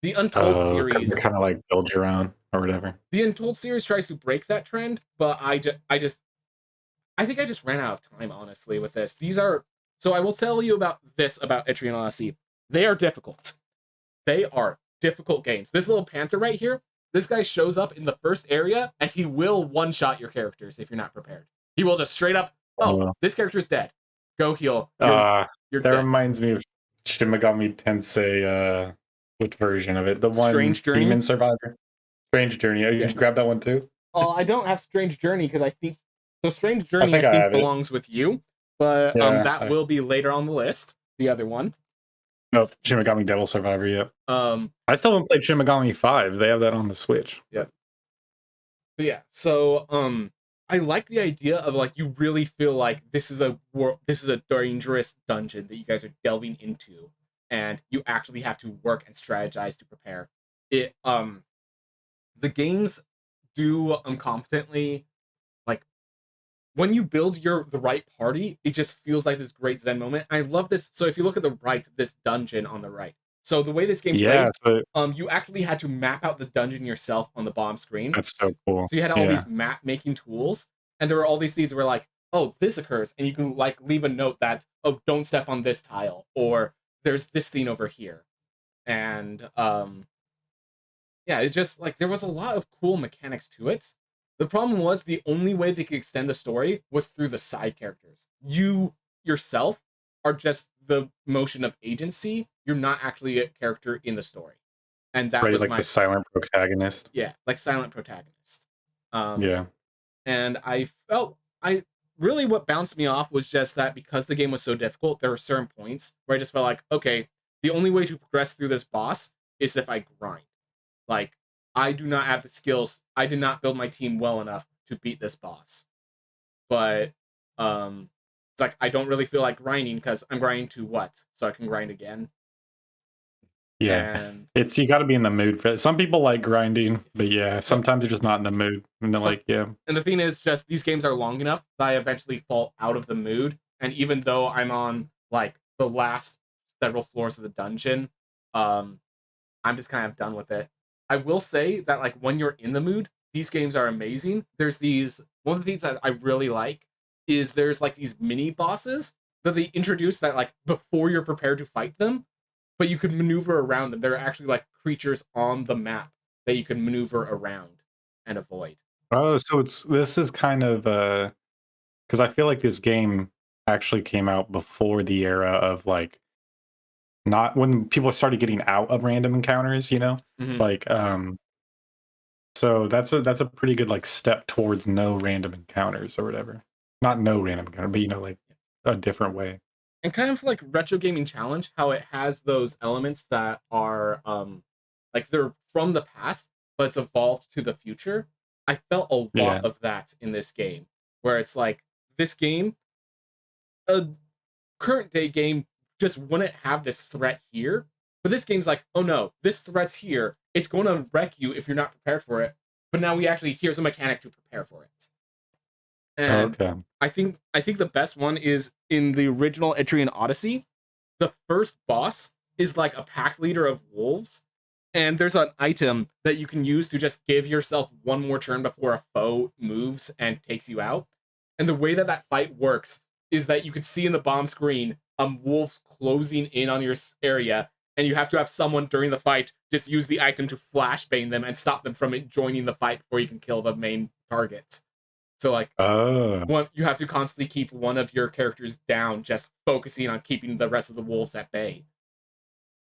the Untold Oh, because they're series, kind of like build your own or whatever. the Untold series tries to break that trend, but I think I just ran out of time, honestly, with this. These are so I will tell you about this about Etrian Odyssey. They are difficult. They are difficult games. This little panther right here, this guy shows up in the first area and he will one-shot your characters if you're not prepared. He will just straight up, oh, this character's dead. Go heal. You're that dead. reminds me of Shin Megami Tensei. Which version of it? The one Strange Journey? Demon Survivor. Strange Journey. Oh, you Yeah. grab that one too? I don't have Strange Journey because I think so. Strange Journey think I I think have it. belongs with you, but Yeah, that will be later on the list. The other one. No, Shin Megami Devil Survivor. Yeah. I still haven't played Shin Megami 5. They have that on the Switch. But yeah. So I like the idea of like you really feel like this is a dangerous dungeon that you guys are delving into, and you actually have to work and strategize to prepare. It the games do competently, like when you build the right party, it just feels like this great zen moment. I love this. So if you look at the right, this dungeon on the right. So the way this game played, you actually had to map out the dungeon yourself on the bottom screen. That's so cool. So you had all these map making tools, and there were all these things where like, oh, this occurs, and you can like leave a note that, oh, don't step on this tile, or there's this thing over here. And yeah, it just like there was a lot of cool mechanics to it. The problem was the only way they could extend the story was through the side characters. You yourself are just the motion of agency. You're not actually a character in the story. And that was like the silent protagonist. Yeah, like silent protagonist. Yeah. And I really what bounced me off was just that because the game was so difficult, there were certain points where I just felt like, okay, the only way to progress through this boss is if I grind. Like, I do not have the skills. I did not build my team well enough to beat this boss. But it's like I don't really feel like grinding because I'm grinding to what? So I can grind again. Yeah, and it's you got to be in the mood for it. Some people like grinding, but yeah, sometimes you're just not in the mood, and they're like, yeah. And the thing is, just these games are long enough that I eventually fall out of the mood. And even though I'm on like the last several floors of the dungeon, I'm just kind of done with it. I will say that like when you're in the mood, these games are amazing. There's these one of the things that I really like is there's like these mini bosses that they introduce that like before you're prepared to fight them, but you can maneuver around them. They're actually like creatures on the map that you can maneuver around and avoid. Oh, so this is kind of because I feel like this game actually came out before the era of like not when people started getting out of random encounters, you know? Mm-hmm. Like so that's a pretty good like step towards no random encounters or whatever. Not no random encounter, but you know, like a different way. And kind of like Retro Gaming Challenge, how it has those elements that are like they're from the past, but it's evolved to the future. I felt a lot of that in this game, where it's like this game, a current day game just wouldn't have this threat here. But this game's like, oh no, this threat's here. It's going to wreck you if you're not prepared for it. But now here's a mechanic to prepare for it. And I think the best one is in the original Etrian Odyssey. The first boss is like a pack leader of wolves, and there's an item that you can use to just give yourself one more turn before a foe moves and takes you out. And the way that fight works is that you can see in the bottom screen wolves closing in on your area, and you have to have someone during the fight just use the item to flashbang them and stop them from joining the fight before you can kill the main target. So like, you have to constantly keep one of your characters down, just focusing on keeping the rest of the wolves at bay.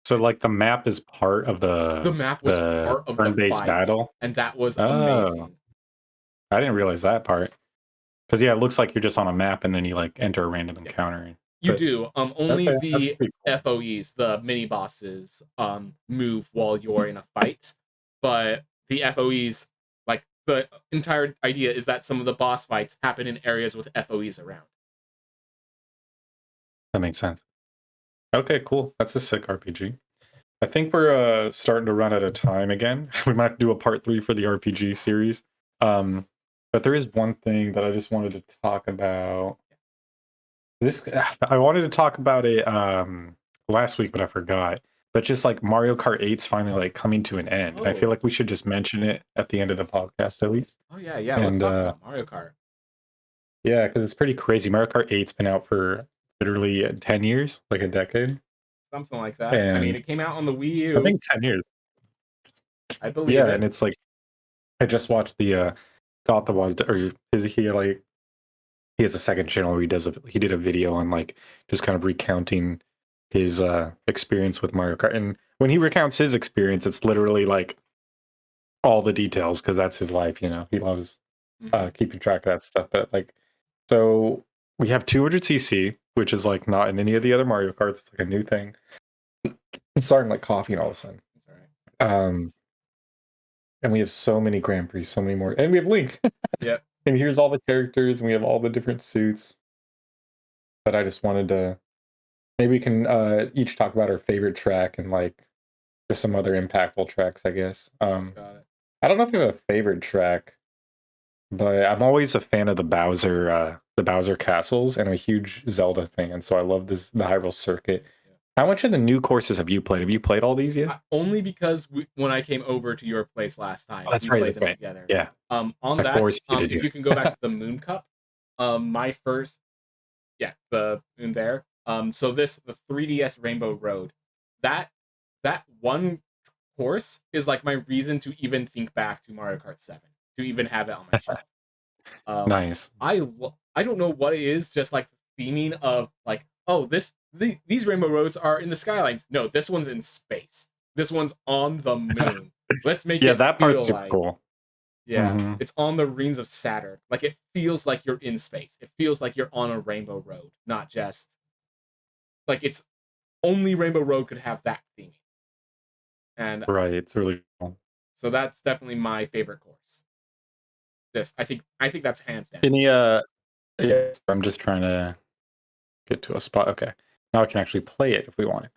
So like the map is part of the map was part of the turn-based battle, and that was amazing. I didn't realize that part. Because yeah, it looks like you're just on a map and then you like enter a random encounter. You But, do. Only okay, that's the pretty cool. FOEs, the mini bosses, move while you're in a fight. But the FOEs, like the entire idea is that some of the boss fights happen in areas with FOEs around. That makes sense. Okay, cool. That's a sick RPG. I think we're starting to run out of time again. We might have to do a part 3 for the RPG series. But there is one thing that I just wanted to talk about. This I wanted to talk about it last week, but I forgot. But just like Mario Kart 8's finally like coming to an end. And I feel Oh, like we should just mention it at the end of the podcast at least. oh yeah, yeah. Let's And talk about Mario Kart. yeah, because it's pretty crazy. Mario Kart 8's been out for literally 10 years, like a decade. Something like that. I mean, And it came out on the Wii I think U. it's 10 years. I believe Yeah, it. and it's like I just watched the Got the was or is he like he has a second channel where he did a video on like just kind of recounting his experience with Mario Kart. And when he recounts his experience, it's literally like all the details because that's his life, you know. He loves keeping track of that stuff. But like so we have 200cc, which is like not in any of the other Mario Karts. It's like a new thing. I'm starting like coughing all of a sudden. That's all right. And we have so many Grand Prix, so many more. And we have Link. Yep. And here's all the characters, and we have all the different suits. But I just wanted to maybe we can each talk about our favorite track and like just some other impactful tracks, I guess. Got it. I don't know if I have a favorite track, but I'm always a fan of the Bowser castles, and I'm a huge Zelda fan, so I love the Hyrule Circuit. Yeah. How much of the new courses have you played? Have you played all these yet? Only because when I came over to your place last time, That's we right. played That's them right. together. Yeah. On I that, forced you to if do you can go back to the Moon Cup, my first, yeah, the moon there. So the 3DS Rainbow Road, that one course is like my reason to even think back to Mario Kart 7, to even have it on my shelf. Nice. I don't know what it is, just like the theming of like, oh, these rainbow roads are in the skylines. No, this one's in space. This one's on the moon. Let's make Yeah, it that part's feel super like, cool. yeah, Mhm. it's on the rings of Saturn. Like it feels like you're in space. It feels like you're on a rainbow road, not just like it's only Rainbow Road could have that theming. And Right, it's really cool. so that's definitely my favorite course. This I think that's hands down. Any yeah, I'm just trying to get to a spot. Okay. Now I can actually play it if we want it.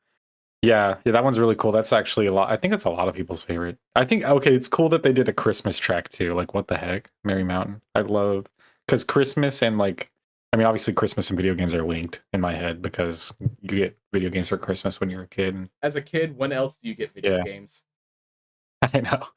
Yeah, that one's really cool. That's actually a lot. I think it's a lot of people's favorite. I think okay, it's cool that they did a Christmas track too. Like what the heck? Merry Mountain. I love because Christmas and like I mean obviously Christmas and video games are linked in my head because you get video games for Christmas when you're a kid. And, As a kid, when else do you get video yeah, games? I know.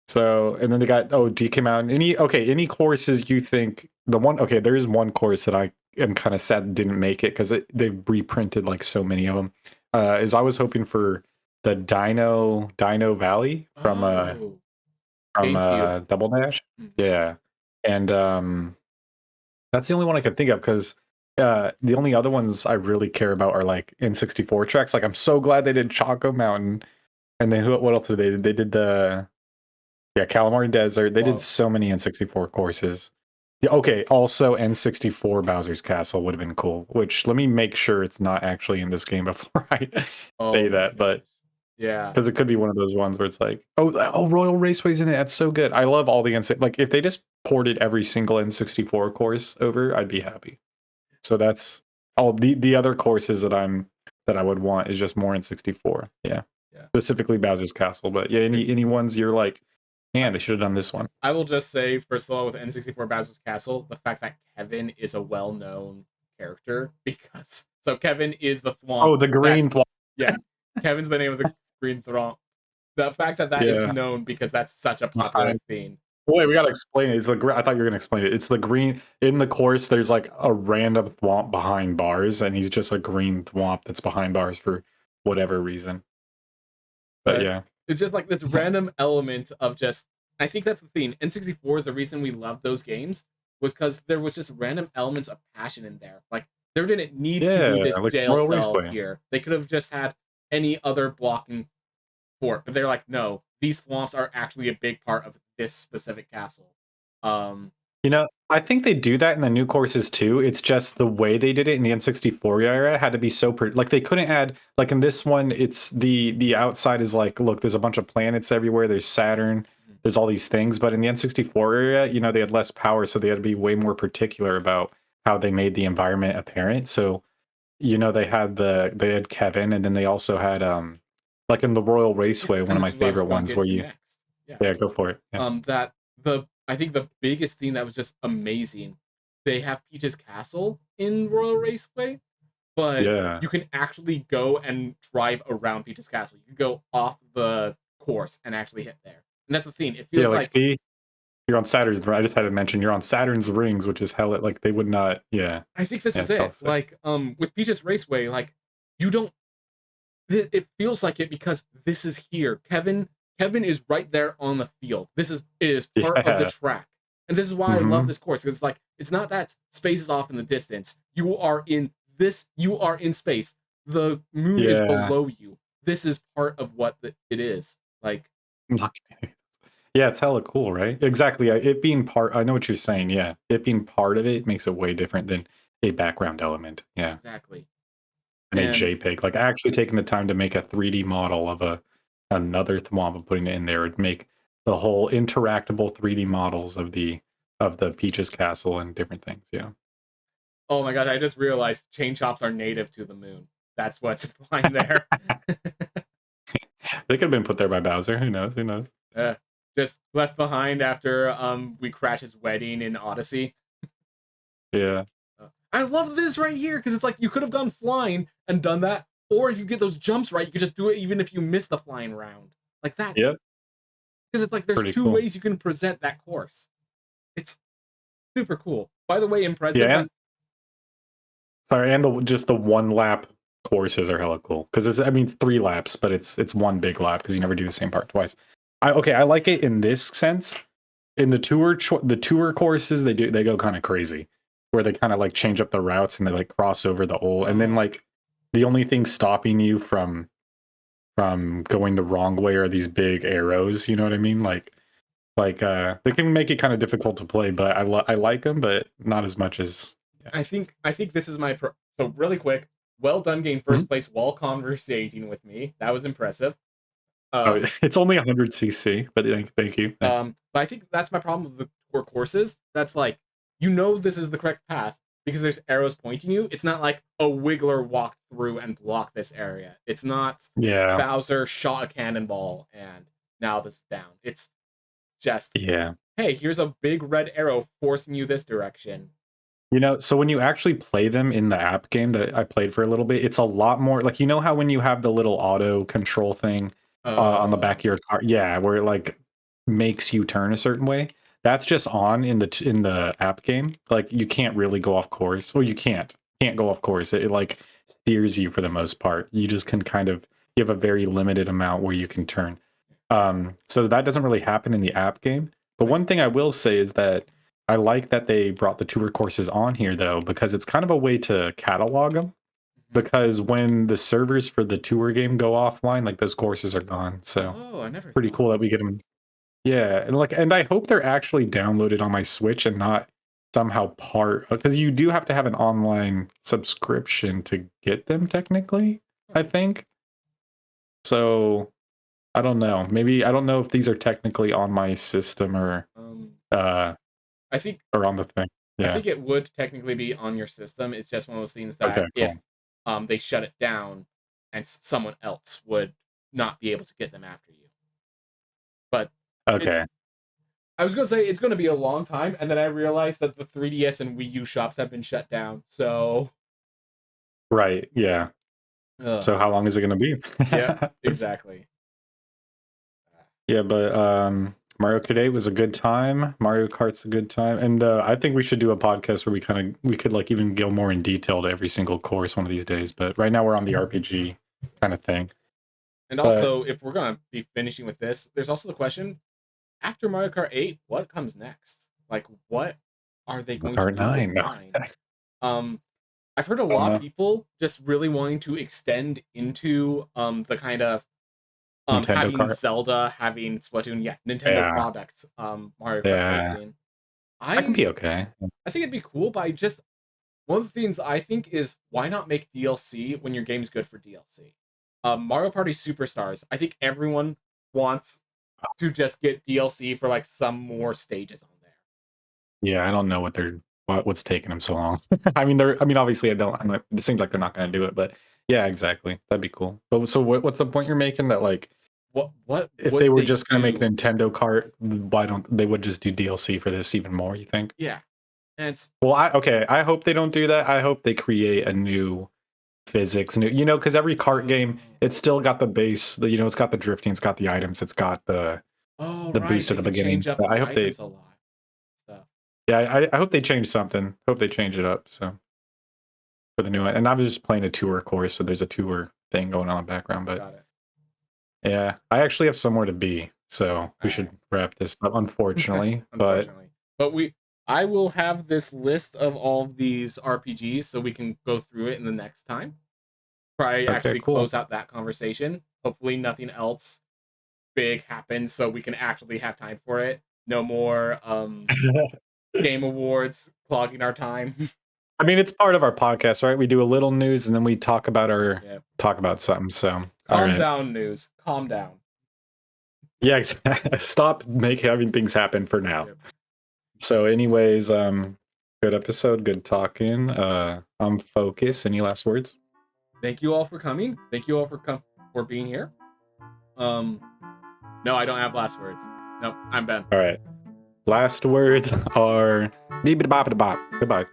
So and then they got D came out. Any courses you think the one there is one course that I am kind of sad didn't make it because they've reprinted like so many of them. Is I was hoping for the Dino Valley Oh, from GameCube. Double Dash. Mhm. Yeah. And that's the only one I could think of because the only other ones I really care about are like N64 tracks. Like I'm so glad they did Choco Mountain. And then what else did they do? They did the Calamari Desert. They did Wow. so many N64 courses. Yeah, okay, also N64 Bowser's Castle would have been cool, which let me make sure it's not actually in this game before I Oh say my that, but gosh. Yeah. because it could be one of those ones where it's like, oh, Royal Raceway's in it. That's so good. I love all the like if they just ported every single N64 course over, I'd be happy. So that's all the other courses that I would want is just more N64. Yeah. Yeah. Specifically Bowser's Castle, but yeah, any ones you're like, man, they should have done this one. I will just say, first of all, with N64 Bowser's Castle, the fact that Kevin is a well-known character because so Kevin is the Thwomp. Oh, the green Thwomp. Yeah, Kevin's the name of the green Thwomp. The fact that is known because that's such a popular theme. Wait, we gotta explain it. It's the I thought you were gonna explain it. It's the green in the course. There's like a random Thwomp behind bars, and he's just a green Thwomp that's behind bars for whatever reason. But yeah, it's just like this random element of just. I think that's the thing. N64, the reason we loved those games was because there was just random elements of passion in there. Like there didn't need to be this like jail Royal cell Raceway. here. They could have just had any other blocking fort, but they're like, no, these swamps are actually a big part of this specific castle. You know, I think they do that in the new courses too. It's just the way they did it in the N64 era had to be so like they couldn't add like in this one. It's the outside is like look, there's a bunch of planets everywhere. There's Saturn. There's all these things, but in the N64 area, you know, they had less power, so they had to be way more particular about how they made the environment apparent. So, you know, they had Kevin, and then they also had like in the Royal Yeah, Raceway, one and of this my is what I was favorite going to ones get where to you next. Yeah. yeah, go for it. Yeah. That the I think the biggest thing that was just amazing. They have Peach's Castle in Royal Raceway, but Yeah. you can actually go and drive around Peach's Castle. You can go off the course and actually hit there. And that's the thing. It Yeah, feels like like see, you're on Saturn's. I just had to mention you're on Saturn's rings, which is hell. Like they would not. Yeah, I think this yeah, is it's hell it. sick. Like with Peach's Raceway, like you don't it feels like it because this is here. Kevin is right there on the field. This is part of the Yeah. track. And this is why I love Hmm. this course. It's like it's not that space is off in the distance. You are in space. The moon is Yeah. below you. This is part of what it is. Like Not kidding. Yeah, it's hella cool, right? Exactly. It being part. I know what you're saying. Yeah, it being part of it makes it way different than a background element. Yeah, exactly. and a And JPEG. Like actually taking the time to make a 3D model of another Thwomp and putting it in there would make the whole interactable 3D models of the Peach's Castle and different things. Yeah. oh my god, I just realized chain chops are native to the moon. That's what's applying there. They could have been put there by Bowser. Who knows? Who knows? uh, just left behind after we crash his wedding in Odyssey. Yeah. I love this right here because it's like you could have gone flying and done that, or if you get those jumps right, you could just do it even if you miss the flying round. Like that's Yep. because it's like there's Pretty two cool. ways you can present that course. It's super cool. By the way, impressive. Yeah. Sorry, and just the one lap courses are hella cool because it's I mean it's 3 laps, but it's one big lap because you never do the same part twice. I like it in this sense. In the tour courses, they go kind of crazy, where they kind of like change up the routes and they like cross over the old, and then like the only thing stopping you from going the wrong way are these big arrows. You know what I mean? Like they can make it kind of difficult to play, but I like them, but not as much as yeah. I think this is my so really quick. Well done, getting first place while conversating with me. That was impressive. Oh, it's only 100 cc, but thank you. But I think that's my problem with the tour courses. That's like you know this is the correct path because there's arrows pointing you. It's not like a Wiggler walked through and blocked this area. It's not Yeah, Bowser shot a cannonball and now this is down. It's just yeah. hey, here's a big red arrow forcing you this direction. You know, so when you actually play them in the app game that I played for a little bit, it's a lot more like you know how when you have the little auto control thing on the back of your car, yeah, where it like makes you turn a certain way. That's just on in the app game. Like you can't really go off course. Well, you can't go off course. It like steers you for the most part. You just can kind of you have a very limited amount where you can turn. So that doesn't really happen in the app game. But one thing I will say is that I like that they brought the tour courses on here though, because it's kind of a way to catalog them. Because when the servers for the tour game go offline, like those courses are gone. So Oh, I never pretty thought cool of that we get them. Yeah, and I hope they're actually downloaded on my Switch and not somehow part because you do have to have an online subscription to get them technically, I think. So I don't know. Maybe I don't know if these are technically on my system uh I think or on the thing. I Yeah. think it would technically be on your system. It's just one of those things Okay, that if cool. they shut it down and someone else would not be able to get them after you. But it's Okay. I was gonna say it's gonna be a long time, and then I realized that the 3DS and Wii U shops have been shut down. So Right. Yeah. ugh. So how long is it going to be? Yep, exactly. Yeah, but Mario Kart 8 was a good time. Mario Kart's a good time, and I think we should do a podcast where we could like even go more in detail to every single course one of these days. But right now we're on the RPG kind of thing. And But also, if we're gonna be finishing with this, there's also the question: after Mario Kart 8, what comes next? Like, what are they going to Kart do with 9, no, 9? Um, I've heard a I don't lot of know. people just really wanting to extend into the kind of Nintendo having Kart. Zelda, having Splatoon, yeah, Nintendo Yeah, products, Mario Kart yeah. Racing. That can be okay. I think it'd be cool, but one of the things I think is why not make DLC when your game's good for DLC? Mario Party Superstars. I think everyone wants to just get DLC for like some more stages on there. Yeah, I don't know what's taking them so long. I mean, obviously, it seems like they're not going to do it, but yeah, exactly. That'd be cool. But so, what's the point you're making? That like, What if would they were they just going to make do? Nintendo Kart, why don't they would just do DLC for this even more? You think? Yeah, and it's Well, I hope they don't do that. I hope they create a new physics, because every kart game, it's still got the base. It's got the drifting, it's got the items, it's got the oh right, boost they at the can change beginning. up I the hope they, items a lot. Stuff. yeah, I hope they change something. Hope they change it up. So for the new one, and I was just playing a tour course, so there's a tour thing going on in the background. But Got it. yeah, I actually have somewhere to be, so we should wrap this up. Unfortunately, Unfortunately, but I will have this list of all these RPGs so we can go through it in the next time. Probably okay, actually cool. close out that conversation. Hopefully, nothing else big happens so we can actually have time for it. No more game awards clogging our time. I mean, it's part of our podcast, right? We do a little news and then we talk about talk about something. So, all Calm right. down, news. Calm down. Yeah, exactly. Stop having things happen for now. Yep. So, anyways, good episode, good talking. I'm FoeCus. Any last words? Thank you all for coming. Thank you all for being here. No, I don't have last words. No, I'm Ben. All right. Last words are beep bop. Goodbye.